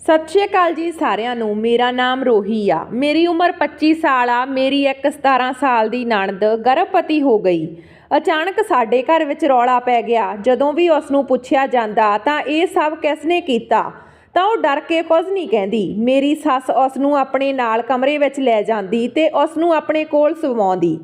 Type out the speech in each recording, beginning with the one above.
सत श्री अकाल जी सारिਆਂ ਨੂੰ। मेरा नाम रोही आ। मेरी उम्र 25 साल आ। मेरी एक 17 साल ਦੀ ਨਣਦ ਗਰਭਵਤੀ ਹੋ ਗਈ। ਅਚਾਨਕ ਸਾਡੇ ਘਰ ਵਿੱਚ ਰੌਲਾ ਪੈ ਗਿਆ। ਜਦੋਂ ਵੀ ਉਸ ਨੂੰ ਪੁੱਛਿਆ ਜਾਂਦਾ ਤਾਂ ਇਹ ਸਭ ਕਿਸਨੇ ਕੀਤਾ ਤਾਂ ਉਹ ਡਰ ਕੇ ਕੁਝ ਨਹੀਂ ਕਹਿੰਦੀ। ਮੇਰੀ ਸੱਸ ਉਸ ਨੂੰ ਆਪਣੇ ਨਾਲ ਕਮਰੇ ਵਿੱਚ ਲੈ ਜਾਂਦੀ ਤੇ ਉਸ ਨੂੰ ਆਪਣੇ ਕੋਲ ਸਵਾਉਂਦੀ।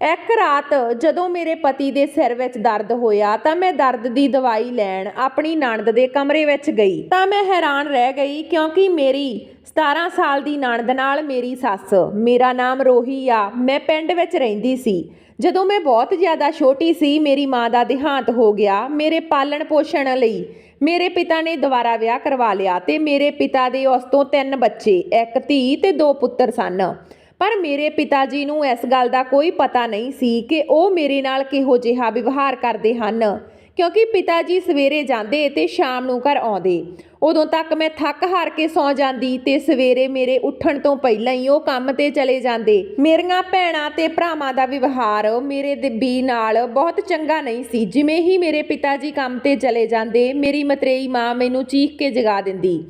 ਇੱਕ ਰਾਤ ਜਦੋਂ ਮੇਰੇ ਪਤੀ ਦੇ ਸਿਰ ਵਿੱਚ ਦਰਦ ਹੋਇਆ ਤਾਂ ਮੈਂ ਦਰਦ ਦੀ ਦਵਾਈ ਲੈਣ ਆਪਣੀ ਨਣਦ ਦੇ ਕਮਰੇ ਵਿੱਚ ਗਈ ਤਾਂ ਮੈਂ ਹੈਰਾਨ ਰਹਿ ਗਈ ਕਿਉਂਕਿ ਮੇਰੀ 17 ਸਾਲ ਦੀ ਨਣਦ ਨਾਲ ਮੇਰੀ ਸੱਸ। ਮੇਰਾ ਨਾਮ ਰੋਹੀ ਆ। ਮੈਂ ਪਿੰਡ ਵਿੱਚ ਰਹਿੰਦੀ ਸੀ। ਜਦੋਂ ਮੈਂ ਬਹੁਤ ਜ਼ਿਆਦਾ ਛੋਟੀ ਸੀ ਮੇਰੀ ਮਾਂ ਦਾ ਦੇਹਾਂਤ ਹੋ ਗਿਆ। ਮੇਰੇ ਪਾਲਣ ਪੋਸ਼ਣ ਲਈ ਮੇਰੇ ਪਿਤਾ ਨੇ ਦੁਬਾਰਾ ਵਿਆਹ ਕਰਵਾ ਲਿਆ ਤੇ ਮੇਰੇ ਪਿਤਾ ਦੇ ਉਸ ਤੋਂ 3 ਬੱਚੇ, ਇੱਕ ਧੀ ਤੇ 2 ਪੁੱਤਰ ਸਨ। ਪਰ ਮੇਰੇ ਪਿਤਾ ਜੀ ਨੂੰ ਇਸ ਗੱਲ ਦਾ ਕੋਈ ਪਤਾ ਨਹੀਂ ਸੀ ਕਿ ਉਹ ਮੇਰੇ ਨਾਲ ਕਿਹੋ ਜਿਹਾ ਵਿਵਹਾਰ ਕਰਦੇ ਹਨ, ਕਿਉਂਕਿ ਪਿਤਾ ਜੀ ਸਵੇਰੇ ਜਾਂਦੇ ਤੇ ਸ਼ਾਮ ਨੂੰ ਘਰ ਆਉਂਦੇ। ਉਦੋਂ ਤੱਕ ਮੈਂ ਥੱਕ ਹਾਰ ਕੇ ਸੌਂ ਜਾਂਦੀ ਤੇ ਸਵੇਰੇ ਮੇਰੇ ਉੱਠਣ ਤੋਂ ਪਹਿਲਾਂ ਹੀ ਉਹ ਕੰਮ ਤੇ ਚਲੇ ਜਾਂਦੇ। ਮੇਰੀਆਂ ਭੈਣਾਂ ਤੇ ਭਰਾਵਾਂ ਦਾ ਵਿਵਹਾਰ ਮੇਰੇ ਬੀ ਨਾਲ ਬਹੁਤ ਚੰਗਾ ਨਹੀਂ ਸੀ। ਜਿਵੇਂ ਹੀ ਮੇਰੇ ਪਿਤਾ ਜੀ ਕੰਮ ਤੇ ਚਲੇ ਜਾਂਦੇ ਮੇਰੀ ਮਤਰੇਈ ਮਾਂ ਮੈਨੂੰ ਚੀਖ ਕੇ ਜਗਾ ਦਿੰਦੀ,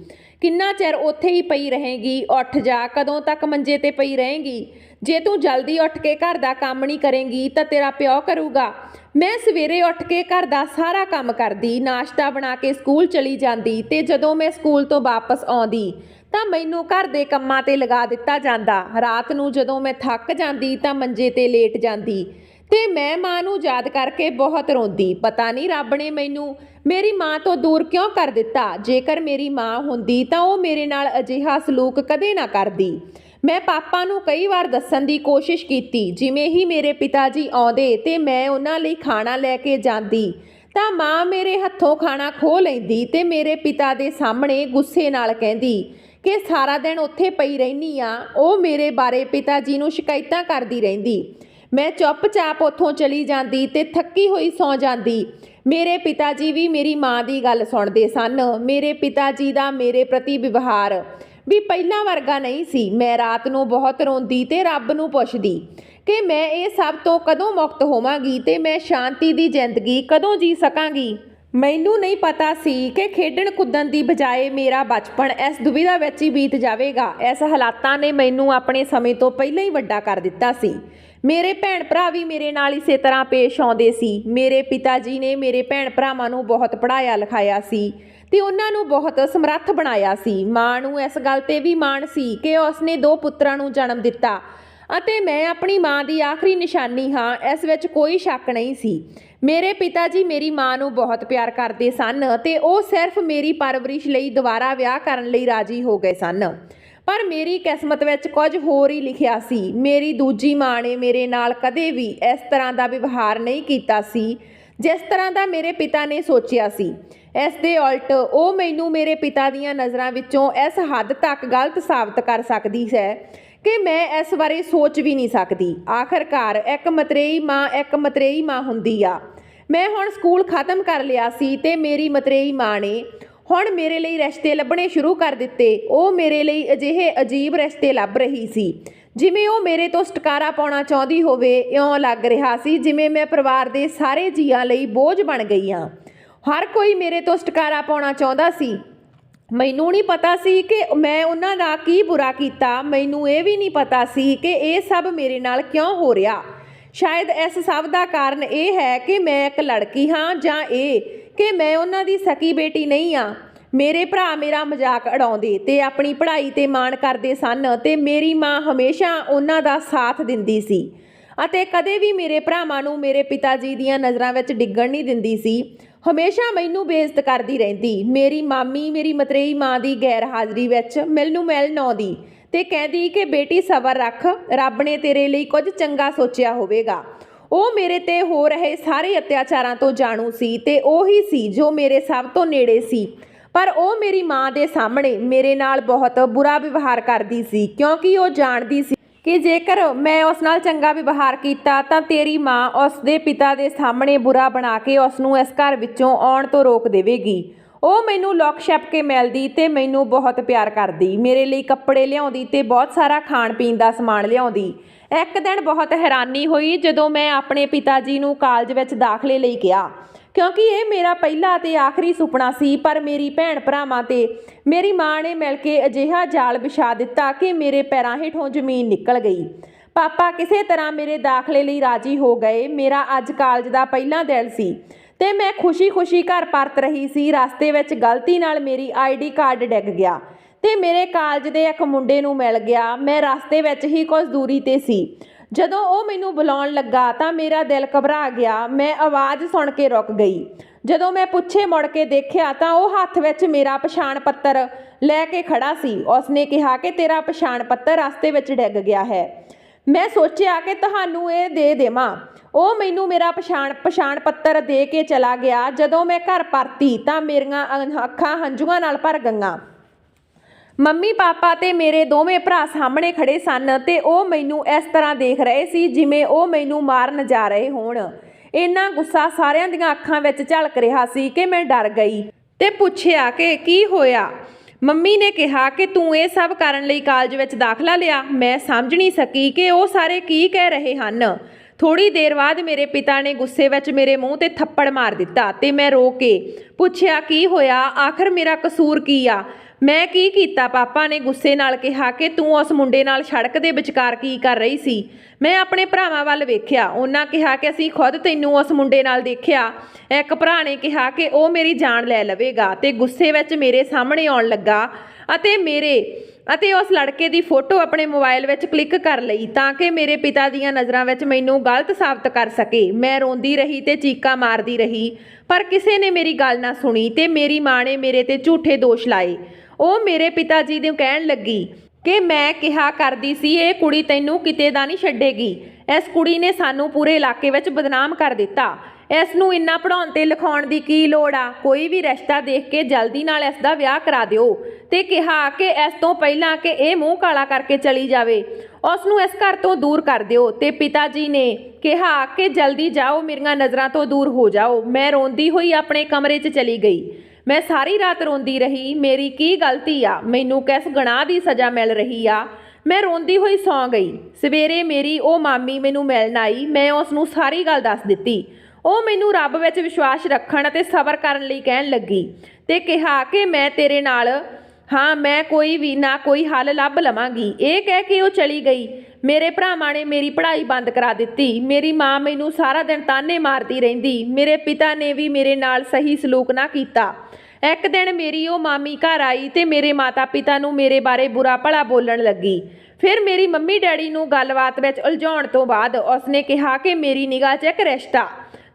ਕਿੰਨਾ ਚਿਰ ਉੱਥੇ ਹੀ ਪਈ ਰਹੇਗੀ, ਉੱਠ ਜਾ, ਕਦੋਂ ਤੱਕ ਮੰਜੇ ਤੇ ਪਈ ਰਹੇਗੀ? ਜੇ ਤੂੰ ਜਲਦੀ ਉੱਠ ਕੇ ਘਰ ਦਾ ਕੰਮ ਨਹੀਂ ਕਰੇਂਗੀ ਤਾਂ ਤੇਰਾ ਪਿਓ ਕਰੂਗਾ। ਮੈਂ ਸਵੇਰੇ ਉੱਠ ਕੇ ਘਰ ਦਾ ਸਾਰਾ ਕੰਮ ਕਰਦੀ, ਨਾਸ਼ਤਾ ਬਣਾ ਕੇ ਸਕੂਲ ਚਲੀ ਜਾਂਦੀ ਤੇ ਜਦੋਂ ਮੈਂ ਸਕੂਲ ਤੋਂ ਵਾਪਸ ਆਉਂਦੀ ਤਾਂ ਮੈਨੂੰ ਘਰ ਦੇ ਕੰਮਾਂ ਤੇ ਲਗਾ ਦਿੱਤਾ ਜਾਂਦਾ। ਰਾਤ ਨੂੰ ਜਦੋਂ ਮੈਂ ਥੱਕ ਜਾਂਦੀ ਤਾਂ ਮੰਜੇ ਤੇ ਲੇਟ ਜਾਂਦੀ ਤੇ ਮੈਂ ਮਾਂ ਨੂੰ ਯਾਦ ਕਰਕੇ ਬਹੁਤ ਰੋਂਦੀ। ਪਤਾ ਨਹੀਂ ਰੱਬ ਨੇ ਮੈਨੂੰ ਮੇਰੀ ਮਾਂ ਤੋਂ ਦੂਰ ਕਿਉਂ ਕਰ ਦਿੱਤਾ। ਜੇਕਰ ਮੇਰੀ ਮਾਂ ਹੁੰਦੀ ਤਾਂ ਉਹ ਮੇਰੇ ਨਾਲ ਅਜਿਹਾ ਸਲੂਕ ਕਦੇ ਨਾ ਕਰਦੀ। ਮੈਂ ਪਾਪਾ ਨੂੰ ਕਈ ਵਾਰ ਦੱਸਣ ਦੀ ਕੋਸ਼ਿਸ਼ ਕੀਤੀ। ਜਿਵੇਂ ਹੀ ਮੇਰੇ ਪਿਤਾ ਜੀ ਆਉਂਦੇ ਤੇ ਮੈਂ ਉਹਨਾਂ ਲਈ ਖਾਣਾ ਲੈ ਕੇ ਜਾਂਦੀ ਤਾਂ ਮਾਂ ਮੇਰੇ ਹੱਥੋਂ ਖਾਣਾ ਖੋਹ ਲੈਂਦੀ ਤੇ ਮੇਰੇ ਪਿਤਾ ਦੇ ਸਾਹਮਣੇ ਗੁੱਸੇ ਨਾਲ ਕਹਿੰਦੀ ਕਿ ਸਾਰਾ ਦਿਨ ਉੱਥੇ ਪਈ ਰਹਿਨੀ ਆ। ਉਹ ਮੇਰੇ ਬਾਰੇ ਪਿਤਾ ਜੀ ਨੂੰ ਸ਼ਿਕਾਇਤਾਂ ਕਰਦੀ ਰਹਿੰਦੀ। ਮੈਂ ਚੁੱਪਚਾਪ ਉੱਥੋਂ ਚਲੀ ਜਾਂਦੀ ਤੇ ਥੱਕੀ ਹੋਈ ਸੌਂ ਜਾਂਦੀ। ਮੇਰੇ ਪਿਤਾ ਜੀ ਵੀ ਮੇਰੀ ਮਾਂ ਦੀ ਗੱਲ ਸੁਣਦੇ ਸਨ। ਮੇਰੇ ਪਿਤਾ ਜੀ ਦਾ ਮੇਰੇ ਪ੍ਰਤੀ ਵਿਵਹਾਰ ਵੀ ਪਹਿਲਾਂ ਵਰਗਾ ਨਹੀਂ ਸੀ। ਮੈਂ ਰਾਤ ਨੂੰ ਬਹੁਤ ਰੋਂਦੀ ਤੇ ਰੱਬ ਨੂੰ ਪੁੱਛਦੀ ਕਿ ਮੈਂ ਇਹ ਸਭ ਤੋਂ ਕਦੋਂ ਮੁਕਤ ਹੋਵਾਂਗੀ ਤੇ ਮੈਂ ਸ਼ਾਂਤੀ ਦੀ ਜ਼ਿੰਦਗੀ ਕਦੋਂ ਜੀ ਸਕਾਂਗੀ। ਮੈਨੂੰ ਨਹੀਂ ਪਤਾ ਸੀ ਕਿ ਖੇਡਣ ਕੁੱਦਣ ਦੀ ਬਜਾਏ ਮੇਰਾ ਬਚਪਨ ਇਸ ਦੁਵਿਧਾ ਵਿੱਚ ਹੀ ਬੀਤ ਜਾਵੇਗਾ। ਇਸ ਹਾਲਾਤਾਂ ਨੇ ਮੈਨੂੰ ਆਪਣੇ ਸਮੇਂ ਤੋਂ ਪਹਿਲਾਂ ਹੀ ਵੱਡਾ ਕਰ ਦਿੱਤਾ ਸੀ। ਮੇਰੇ ਭੈਣ ਭਰਾ ਵੀ ਮੇਰੇ ਨਾਲ ਇਸੇ ਤਰ੍ਹਾਂ ਪੇਸ਼ ਆਉਂਦੇ ਸੀ। ਮੇਰੇ ਪਿਤਾ ਜੀ ਨੇ ਮੇਰੇ ਭੈਣ ਭਰਾਵਾਂ ਨੂੰ ਬਹੁਤ ਪੜ੍ਹਾਇਆ ਲਿਖਾਇਆ ਸੀ ਤੇ ਉਹਨਾਂ ਨੂੰ ਬਹੁਤ ਸਮਰੱਥ ਬਣਾਇਆ ਸੀ। ਮਾਂ ਨੂੰ ਇਸ ਗੱਲ ਤੇ ਵੀ ਮਾਣ ਸੀ ਕਿ ਉਸਨੇ 2 ਪੁੱਤਰਾਂ ਨੂੰ ਜਨਮ ਦਿੱਤਾ ਅਤੇ ਮੈਂ ਆਪਣੀ ਮਾਂ ਦੀ ਆਖਰੀ ਨਿਸ਼ਾਨੀ ਹਾਂ, ਇਸ ਵਿੱਚ ਕੋਈ ਸ਼ੱਕ ਨਹੀਂ ਸੀ। ਮੇਰੇ ਪਿਤਾ ਜੀ ਮੇਰੀ ਮਾਂ ਨੂੰ ਬਹੁਤ ਪਿਆਰ ਕਰਦੇ ਸਨ ਤੇ ਉਹ ਸਿਰਫ ਮੇਰੀ ਪਰਵਰਿਸ਼ ਲਈ ਦੁਬਾਰਾ ਵਿਆਹ ਕਰਨ ਲਈ ਰਾਜੀ ਹੋ ਗਏ ਸਨ। ਪਰ ਮੇਰੀ ਕਿਸਮਤ ਵਿੱਚ ਕੁਝ ਹੋਰ ਹੀ ਲਿਖਿਆ ਸੀ। ਮੇਰੀ ਦੂਜੀ ਮਾਂ ਨੇ ਮੇਰੇ ਨਾਲ ਕਦੇ ਵੀ ਇਸ ਤਰ੍ਹਾਂ ਦਾ ਵਿਵਹਾਰ ਨਹੀਂ ਕੀਤਾ ਸੀ ਜਿਸ ਤਰ੍ਹਾਂ ਦਾ ਮੇਰੇ ਪਿਤਾ ਨੇ ਸੋਚਿਆ ਸੀ। ਇਸ ਦੇ ਉਲਟ ਉਹ ਮੈਨੂੰ ਮੇਰੇ ਪਿਤਾ ਦੀਆਂ ਨਜ਼ਰਾਂ ਵਿੱਚੋਂ ਇਸ ਹੱਦ ਤੱਕ ਗਲਤ ਸਾਬਤ ਕਰ ਸਕਦੀ ਹੈ ਕਿ ਮੈਂ ਇਸ ਬਾਰੇ ਸੋਚ ਵੀ ਨਹੀਂ ਸਕਦੀ। ਆਖਰਕਾਰ ਇੱਕ ਮਤਰੇਈ ਮਾਂ ਹੁੰਦੀ ਆ। ਮੈਂ ਹੁਣ ਸਕੂਲ ਖਤਮ ਕਰ ਲਿਆ ਸੀ ਤੇ ਮੇਰੀ ਮਤਰੇਈ ਮਾਂ ਨੇ ਹੁਣ ਮੇਰੇ ਲਈ ਰਿਸ਼ਤੇ ਲੱਭਣੇ ਸ਼ੁਰੂ ਕਰ ਦਿੱਤੇ। ਉਹ ਮੇਰੇ ਲਈ ਅਜਿਹੇ ਅਜੀਬ ਰਿਸ਼ਤੇ ਲੱਭ ਰਹੀ ਸੀ ਜਿਵੇਂ ਉਹ ਮੇਰੇ ਤੋਂ ਛੁਟਕਾਰਾ ਪਾਉਣਾ ਚਾਹੁੰਦੀ ਹੋਵੇ। ਇਉਂ ਲੱਗ ਰਿਹਾ ਸੀ ਜਿਵੇਂ ਮੈਂ ਪਰਿਵਾਰ ਦੇ ਸਾਰੇ ਜੀਆਂ ਲਈ ਬੋਝ ਬਣ ਗਈ ਹਾਂ। ਹਰ ਕੋਈ ਮੇਰੇ ਤੋਂ ਛੁਟਕਾਰਾ ਪਾਉਣਾ ਚਾਹੁੰਦਾ ਸੀ। ਮੈਨੂੰ ਨਹੀਂ ਪਤਾ ਸੀ ਕਿ ਮੈਂ ਉਹਨਾਂ ਦਾ ਕੀ ਬੁਰਾ ਕੀਤਾ। ਮੈਨੂੰ ਇਹ ਵੀ ਨਹੀਂ ਪਤਾ ਸੀ ਕਿ ਇਹ ਸਭ ਮੇਰੇ ਨਾਲ ਕਿਉਂ ਹੋ ਰਿਹਾ। ਸ਼ਾਇਦ ਇਸ ਸਭ ਦਾ ਕਾਰਨ ਇਹ ਹੈ ਕਿ ਮੈਂ ਇੱਕ ਲੜਕੀ ਹਾਂ ਜਾਂ ਇਹ ਕਿ ਮੈਂ ਉਹਨਾਂ ਦੀ ਸਕੀ ਬੇਟੀ ਨਹੀਂ ਆ। ਮੇਰੇ ਭਰਾ ਮੇਰਾ ਮਜ਼ਾਕ ਉਡਾਉਂਦੇ ਤੇ ਆਪਣੀ ਪੜ੍ਹਾਈ ਤੇ ਮਾਣ ਕਰਦੇ ਸਨ ਤੇ ਮੇਰੀ ਮਾਂ ਹਮੇਸ਼ਾ ਉਹਨਾਂ ਦਾ ਸਾਥ ਦਿੰਦੀ ਸੀ ਅਤੇ ਕਦੇ ਵੀ ਮੇਰੇ ਭਰਾਵਾਂ ਨੂੰ ਮੇਰੇ ਪਿਤਾ ਜੀ ਦੀਆਂ ਨਜ਼ਰਾਂ ਵਿੱਚ ਡਿੱਗਣ ਨਹੀਂ ਦਿੰਦੀ ਸੀ। ਹਮੇਸ਼ਾ ਮੈਨੂੰ ਬੇਇੱਜ਼ਤ ਕਰਦੀ ਰਹਿੰਦੀ। ਮੇਰੀ ਮਾਮੀ ਮੇਰੀ ਮਤਰੇਈ ਮਾਂ ਦੀ ਗੈਰ ਹਾਜ਼ਰੀ ਵਿੱਚ ਮੈਨੂੰ ਮਿਲਣ ਆਉਂਦੀ ਤੇ ਕਹਿੰਦੀ ਕਿ ਬੇਟੀ ਸਬਰ ਰੱਖ, ਰੱਬ ਨੇ ਤੇਰੇ ਲਈ ਕੁਝ ਚੰਗਾ ਸੋਚਿਆ ਹੋਵੇਗਾ। ਉਹ ਮੇਰੇ ਤੇ ਹੋ ਰਹੇ ਸਾਰੇ ਅਤਿਆਚਾਰਾਂ ਤੋਂ ਜਾਣੂ ਸੀ ਤੇ ਉਹੀ ਸੀ ਜੋ ਮੇਰੇ ਸਭ ਤੋਂ ਨੇੜੇ ਸੀ। ਪਰ ਉਹ ਮੇਰੀ ਮਾਂ ਦੇ ਸਾਹਮਣੇ ਮੇਰੇ ਨਾਲ ਬਹੁਤ ਬੁਰਾ ਵਿਵਹਾਰ ਕਰਦੀ ਸੀ ਕਿਉਂਕਿ ਉਹ ਜਾਣਦੀ ਸੀ ਕਿ ਜੇਕਰ ਮੈਂ ਉਸ ਨਾਲ ਚੰਗਾ ਵਿਵਹਾਰ ਕੀਤਾ ਤਾਂ ਤੇਰੀ ਮਾਂ ਉਸ ਦੇ ਪਿਤਾ ਦੇ ਸਾਹਮਣੇ ਬੁਰਾ ਬਣਾ ਕੇ ਉਸ ਨੂੰ ਇਸ ਘਰ ਵਿੱਚੋਂ ਆਉਣ ਤੋਂ ਰੋਕ ਦੇਵੇਗੀ। ਉਹ ਮੈਨੂੰ ਲੁੱਕ ਛਿਪ ਕੇ ਮਿਲਦੀ ਤੇ ਮੈਨੂੰ ਬਹੁਤ ਪਿਆਰ ਕਰਦੀ। ਮੇਰੇ ਲਈ ਕੱਪੜੇ ਲਿਆਉਂਦੀ ਤੇ ਬਹੁਤ ਸਾਰਾ ਖਾਣ ਪੀਣ ਦਾ ਸਮਾਨ ਲਿਆਉਂਦੀ। ਇੱਕ ਦਿਨ ਬਹੁਤ ਹੈਰਾਨੀ ਹੋਈ ਜਦੋਂ ਮੈਂ ਆਪਣੇ ਪਿਤਾ ਜੀ ਨੂੰ ਕਾਲਜ ਵਿੱਚ ਦਾਖਲੇ ਲਈ ਕਿਹਾ ਕਿਉਂਕਿ ਇਹ ਮੇਰਾ ਪਹਿਲਾ ਅਤੇ ਆਖਰੀ ਸੁਪਨਾ ਸੀ। ਪਰ ਮੇਰੀ ਭੈਣ ਭਰਾਵਾਂ ਤੇ ਮੇਰੀ ਮਾਂ ਨੇ ਮਿਲ ਕੇ ਅਜਿਹਾ ਜਾਲ ਵਿਛਾ ਦਿੱਤਾ ਕਿ ਮੇਰੇ ਪੈਰਾਂ ਹੇਠੋਂ ਜ਼ਮੀਨ ਨਿਕਲ ਗਈ। ਪਾਪਾ ਕਿਸੇ ਤਰ੍ਹਾਂ ਮੇਰੇ ਦਾਖਲੇ ਲਈ ਰਾਜੀ ਹੋ ਗਏ। ਮੇਰਾ ਅੱਜ ਕਾਲਜ ਦਾ ਪਹਿਲਾ ਦਿਨ ਸੀ ਤੇ ਮੈਂ ਖੁਸ਼ੀ-ਖੁਸ਼ੀ ਘਰ ਪਰਤ ਰਹੀ ਸੀ। ਰਸਤੇ ਵਿੱਚ ਗਲਤੀ ਨਾਲ ਮੇਰੀ ID ਕਾਰਡ ਡਿੱਗ ਗਿਆ ਤੇ ਮੇਰੇ ਕਾਲਜ ਦੇ ਇੱਕ ਮੁੰਡੇ ਨੂੰ ਮਿਲ ਗਿਆ। ਮੈਂ ਰਸਤੇ ਵਿੱਚ ਹੀ ਕੁਝ ਦੂਰੀ ਤੇ ਸੀ। ਜਦੋਂ ਉਹ ਮੈਨੂੰ ਬੁਲਾਉਣ ਲੱਗਾ ਤਾਂ ਮੇਰਾ ਦਿਲ ਘਬਰਾ ਗਿਆ। ਮੈਂ ਆਵਾਜ਼ ਸੁਣ ਕੇ ਰੁਕ ਗਈ। ਜਦੋਂ ਮੈਂ ਪਿੱਛੇ ਮੁੜ ਕੇ ਦੇਖਿਆ ਤਾਂ ਉਹ ਹੱਥ ਵਿੱਚ ਮੇਰਾ ਪਛਾਣ ਪੱਤਰ ਲੈ ਕੇ ਖੜਾ ਸੀ। ਉਸਨੇ ਕਿਹਾ ਕਿ ਤੇਰਾ ਪਛਾਣ ਪੱਤਰ ਰਸਤੇ ਵਿੱਚ ਡਿੱਗ ਗਿਆ ਹੈ। ਮੈਂ ਸੋਚਿਆ ਕਿ ਤੁਹਾਨੂੰ ਇਹ ਦੇ ਦੇਵਾਂ। ਉਹ ਮੈਨੂੰ ਮੇਰਾ ਪਛਾਣ ਪੱਤਰ ਦੇ ਕੇ ਚਲਾ ਗਿਆ। ਜਦੋਂ ਮੈਂ ਘਰ ਪਰਤੀ ਤਾਂ ਮੇਰੀਆਂ ਅੱਖਾਂ ਹੰਝੂਆਂ ਨਾਲ ਭਰ ਗਈਆਂ। ਮੰਮੀ ਪਾਪਾ ਤੇ ਮੇਰੇ ਦੋਵੇਂ ਭਰਾ ਸਾਹਮਣੇ ਖੜੇ ਸਨ ਤੇ ਉਹ ਮੈਨੂੰ ਇਸ ਤਰ੍ਹਾਂ ਦੇਖ ਰਹੇ ਸੀ ਜਿਵੇਂ ਉਹ ਮੈਨੂੰ ਮਾਰਨ ਜਾ ਰਹੇ ਹੋਣ। ਇੰਨਾ ਗੁੱਸਾ ਸਾਰਿਆਂ ਦੀਆਂ ਅੱਖਾਂ ਵਿੱਚ ਝਲਕ ਰਿਹਾ ਸੀ ਕਿ ਮੈਂ ਡਰ ਗਈ ਤੇ ਪੁੱਛਿਆ ਕਿ ਕੀ ਹੋਇਆ। ਮੰਮੀ ਨੇ ਕਿਹਾ ਕਿ ਤੂੰ ਇਹ ਸਭ ਕਰਨ ਲਈ ਕਾਲਜ ਵਿੱਚ ਦਾਖਲਾ ਲਿਆ। ਮੈਂ ਸਮਝ ਨਹੀਂ ਸਕੀ ਕਿ ਉਹ ਸਾਰੇ ਕੀ ਕਹਿ ਰਹੇ ਹਨ। ਥੋੜੀ ਦੇਰ ਬਾਅਦ ਮੇਰੇ ਪਿਤਾ ਨੇ ਗੁੱਸੇ ਵਿੱਚ ਮੇਰੇ ਮੂੰਹ ਤੇ ਥੱਪੜ ਮਾਰ ਦਿੱਤਾ ਤੇ ਮੈਂ ਰੋ ਕੇ ਪੁੱਛਿਆ ਕੀ ਹੋਇਆ, ਆਖਰ ਮੇਰਾ ਕਸੂਰ ਕੀ ਆ, ਮੈਂ ਕੀ ਕੀਤਾ। ਪਾਪਾ ਨੇ ਗੁੱਸੇ ਨਾਲ ਕਿਹਾ ਕਿ ਤੂੰ ਉਸ ਮੁੰਡੇ ਨਾਲ ਸੜਕ ਦੇ ਵਿਚਕਾਰ ਕੀ ਕਰ ਰਹੀ ਸੀ। ਮੈਂ ਆਪਣੇ ਭਰਾਵਾਂ ਵੱਲ ਵੇਖਿਆ। ਉਹਨਾਂ ਕਿਹਾ ਕਿ ਅਸੀਂ ਖੁਦ ਤੈਨੂੰ ਉਸ ਮੁੰਡੇ ਨਾਲ ਦੇਖਿਆ। ਇੱਕ ਭਰਾ ਨੇ ਕਿਹਾ ਕਿ ਉਹ ਮੇਰੀ ਜਾਨ ਲੈ ਲਵੇਗਾ ਤੇ ਗੁੱਸੇ ਵਿੱਚ ਮੇਰੇ ਸਾਹਮਣੇ ਆਉਣ ਲੱਗਾ ਅਤੇ ਉਸ ਲੜਕੇ ਦੀ ਫੋਟੋ ਆਪਣੇ ਮੋਬਾਈਲ ਵਿੱਚ ਕਲਿੱਕ ਕਰ ਲਈ ਤਾਂ ਕਿ ਮੇਰੇ ਪਿਤਾ ਦੀਆਂ ਨਜ਼ਰਾਂ ਵਿੱਚ ਮੈਨੂੰ ਗਲਤ ਸਾਬਤ ਕਰ ਸਕੇ। ਮੈਂ ਰੋਂਦੀ ਰਹੀ ਤੇ ਚੀਕਾਂ ਮਾਰਦੀ ਰਹੀ ਪਰ ਕਿਸੇ ਨੇ ਮੇਰੀ ਗੱਲ ਨਾ ਸੁਣੀ ਤੇ ਮੇਰੀ ਮਾਂ ਨੇ ਮੇਰੇ ਤੇ ਝੂਠੇ ਦੋਸ਼ ਲਾਏ। ਉਹ ਮੇਰੇ ਪਿਤਾ ਜੀ ਨੂੰ ਕਹਿਣ ਲੱਗੀ ਕਿ ਮੈਂ ਕਿਹਾ ਕਰਦੀ ਸੀ ਇਹ ਕੁੜੀ ਤੈਨੂੰ ਕਿਤੇ ਦਾ ਨਹੀਂ ਛੱਡੇਗੀ। ਇਸ ਕੁੜੀ ਨੇ ਸਾਨੂੰ ਪੂਰੇ ਇਲਾਕੇ ਵਿੱਚ ਬਦਨਾਮ ਕਰ ਦਿੱਤਾ। ਇਸ ਨੂੰ ਇੰਨਾ ਪੜ੍ਹਾਉਣ ਤੇ ਲਿਖਾਉਣ ਦੀ ਕੀ ਲੋੜ ਆ। ਕੋਈ ਵੀ ਰਿਸ਼ਤਾ ਦੇਖ ਕੇ ਜਲਦੀ ਨਾਲ ਇਸ ਦਾ ਵਿਆਹ ਕਰਾ ਦਿਓ ਤੇ ਕਿਹਾ ਕਿ ਇਸ ਤੋਂ ਪਹਿਲਾਂ ਕਿ ਇਹ ਮੂੰਹ ਕਾਲਾ ਕਰਕੇ ਚਲੀ ਜਾਵੇ ਉਸ ਨੂੰ ਇਸ ਘਰ ਤੋਂ ਦੂਰ ਕਰ ਦਿਓ। ਤੇ ਪਿਤਾ ਜੀ ਨੇ ਕਿਹਾ ਕਿ ਜਲਦੀ ਜਾਓ, ਮੇਰੀਆਂ ਨਜ਼ਰਾਂ ਤੋਂ ਦੂਰ ਹੋ ਜਾਓ। ਮੈਂ ਰੋਂਦੀ ਹੋਈ ਆਪਣੇ ਕਮਰੇ 'ਚ ਚਲੀ ਗਈ। ਮੈਂ ਸਾਰੀ ਰਾਤ ਰੋਂਦੀ ਰਹੀ। ਮੇਰੀ ਕੀ ਗਲਤੀ ਆ, ਮੈਨੂੰ ਕਿਸ ਗੁਨਾਹ ਦੀ ਸਜ਼ਾ ਮਿਲ ਰਹੀ ਆ। ਮੈਂ ਰੋਂਦੀ ਹੋਈ ਸੌਂ ਗਈ। ਸਵੇਰੇ ਮੇਰੀ ਉਹ ਮਾਮੀ ਮੈਨੂੰ ਮਿਲਣ ਆਈ। ਮੈਂ ਉਸ ਨੂੰ ਸਾਰੀ ਗੱਲ ਦੱਸ ਦਿੱਤੀ। ਉਹ ਮੈਨੂੰ ਰੱਬ ਵਿੱਚ ਵਿਸ਼ਵਾਸ ਰੱਖਣ ਅਤੇ ਸਬਰ ਕਰਨ ਲਈ ਕਹਿਣ ਲੱਗੀ ਤੇ ਕਿਹਾ ਕਿ ਮੈਂ ਤੇਰੇ ਨਾਲ ਹਾਂ, ਮੈਂ ਕੋਈ ਹੱਲ ਲੱਭ ਲਵਾਂਗੀ। ਇਹ ਕਹਿ ਕੇ ਉਹ ਚਲੀ ਗਈ। ਮੇਰੇ ਭਰਾਵਾਂ ਨੇ ਮੇਰੀ ਪੜ੍ਹਾਈ ਬੰਦ ਕਰਾ ਦਿੱਤੀ। ਮੇਰੀ ਮਾਂ ਮੈਨੂੰ ਸਾਰਾ ਦਿਨ ਤਾਨੇ ਮਾਰਦੀ ਰਹਿੰਦੀ। ਮੇਰੇ ਪਿਤਾ ਨੇ ਵੀ ਮੇਰੇ ਨਾਲ ਸਹੀ ਸਲੂਕ ਨਾ ਕੀਤਾ। ਇੱਕ ਦਿਨ ਮੇਰੀ ਉਹ ਮਾਮੀ ਘਰ ਆਈ ਤੇ ਮੇਰੇ ਮਾਤਾ ਪਿਤਾ ਨੂੰ ਮੇਰੇ ਬਾਰੇ ਬੁਰਾ ਭਲਾ ਬੋਲਣ ਲੱਗੀ। ਫਿਰ ਮੇਰੀ ਮੰਮੀ ਡੈਡੀ ਨੂੰ ਗੱਲਬਾਤ ਵਿੱਚ ਉਲਝਾਉਣ ਤੋਂ ਬਾਅਦ ਉਸਨੇ ਕਿਹਾ ਕਿ ਮੇਰੀ ਨਿਗਾਹ 'ਚ ਇੱਕ ਰਿਸ਼ਤਾ,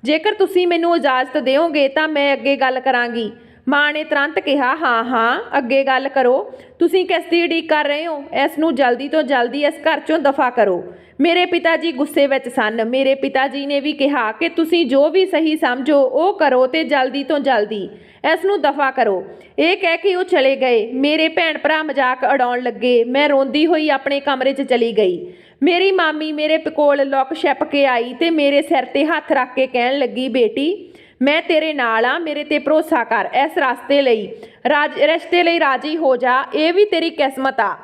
ਜੇਕਰ ਤੁਸੀਂ ਮੈਨੂੰ ਇਜਾਜ਼ਤ ਦਿਓਗੇ ਤਾਂ ਮੈਂ ਅੱਗੇ ਗੱਲ ਕਰਾਂਗੀ। ਮਾਂ ਨੇ ਤੁਰੰਤ ਕਿਹਾ ਹਾਂ ਅੱਗੇ ਗੱਲ ਕਰੋ। ਤੁਸੀਂ ਕਿਸ ਦੀ ਉਡੀਕ ਕਰ ਰਹੇ ਹੋ? ਇਸ ਨੂੰ ਜਲਦੀ ਤੋਂ ਜਲਦੀ ਇਸ ਘਰ 'ਚੋਂ ਦਫਾ ਕਰੋ। ਮੇਰੇ ਪਿਤਾ ਜੀ ਗੁੱਸੇ ਵਿੱਚ ਸਨ। ਮੇਰੇ ਪਿਤਾ ਜੀ ਨੇ ਵੀ ਕਿਹਾ ਕਿ ਤੁਸੀਂ ਜੋ ਵੀ ਸਹੀ ਸਮਝੋ ਉਹ ਕਰੋ ਤੇ ਜਲਦੀ ਤੋਂ ਜਲਦੀ ਇਸ ਨੂੰ ਦਫਾ ਕਰੋ। ਇਹ ਕਹਿ ਕੇ ਉਹ ਚਲੇ ਗਏ। ਮੇਰੇ ਭੈਣ ਭਰਾ ਮਜ਼ਾਕ ਉਡਾਉਣ ਲੱਗੇ। ਮੈਂ ਰੋਂਦੀ ਹੋਈ ਆਪਣੇ ਕਮਰੇ 'ਚ ਚਲੀ ਗਈ। ਮੇਰੀ ਮਾਮੀ ਮੇਰੇ ਕੋਲ ਲੁੱਕ ਛਿਪ ਕੇ ਆਈ ਤੇ ਮੇਰੇ ਸਿਰ ਤੇ ਹੱਥ ਰੱਖ ਕੇ ਕਹਿਣ ਲੱਗੀ, ਬੇਟੀ ਮੈਂ ਤੇਰੇ ਨਾਲ ਆ, ਮੇਰੇ ਤੇ ਭਰੋਸਾ ਕਰ। ਇਸ ਰਿਸ਼ਤੇ ਲਈ ਰਾਜੀ ਹੋ ਜਾ, ਇਹ ਵੀ ਤੇਰੀ ਕਿਸਮਤ ਆ।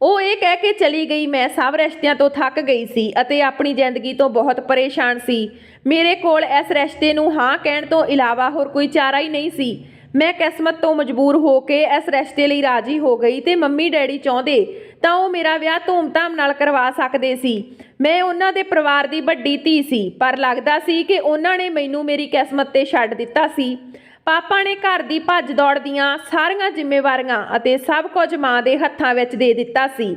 ਉਹ ਇਹ ਕਹਿ ਕੇ ਚਲੀ ਗਈ। ਮੈਂ ਸਭ ਰਿਸ਼ਤਿਆਂ ਤੋਂ ਥੱਕ ਗਈ ਸੀ ਅਤੇ ਆਪਣੀ ਜ਼ਿੰਦਗੀ ਤੋਂ ਬਹੁਤ ਪਰੇਸ਼ਾਨ ਸੀ। ਮੇਰੇ ਕੋਲ ਇਸ ਰਿਸ਼ਤੇ ਨੂੰ ਹਾਂ ਕਹਿਣ ਤੋਂ ਇਲਾਵਾ ਹੋਰ ਕੋਈ ਚਾਰਾ ਹੀ ਨਹੀਂ ਸੀ। ਮੈਂ ਕਿਸਮਤ ਤੋਂ ਮਜਬੂਰ ਹੋ ਕੇ ਇਸ ਰਿਸ਼ਤੇ ਲਈ ਰਾਜੀ ਹੋ ਗਈ ਤੇ ਮੰਮੀ ਡੈਡੀ ਚਾਹੁੰਦੇ ਤਾਂ ਉਹ ਮੇਰਾ ਵਿਆਹ ਧੂਮਧਾਮ ਨਾਲ ਕਰਵਾ ਸਕਦੇ ਸੀ। ਮੈਂ ਉਹਨਾਂ ਦੇ ਪਰਿਵਾਰ ਦੀ ਵੱਡੀ ਧੀ ਸੀ ਪਰ ਲੱਗਦਾ ਸੀ ਕਿ ਉਹਨਾਂ ਨੇ ਮੈਨੂੰ ਮੇਰੀ ਕਿਸਮਤ ਤੇ ਛੱਡ ਦਿੱਤਾ ਸੀ। ਪਾਪਾ ਨੇ ਘਰ ਦੀ ਭੱਜ ਦੌੜ ਦੀਆਂ ਸਾਰੀਆਂ ਜ਼ਿੰਮੇਵਾਰੀਆਂ ਅਤੇ ਸਭ ਕੁਝ ਮਾਂ ਦੇ ਹੱਥਾਂ ਵਿੱਚ ਦੇ ਦਿੱਤਾ ਸੀ।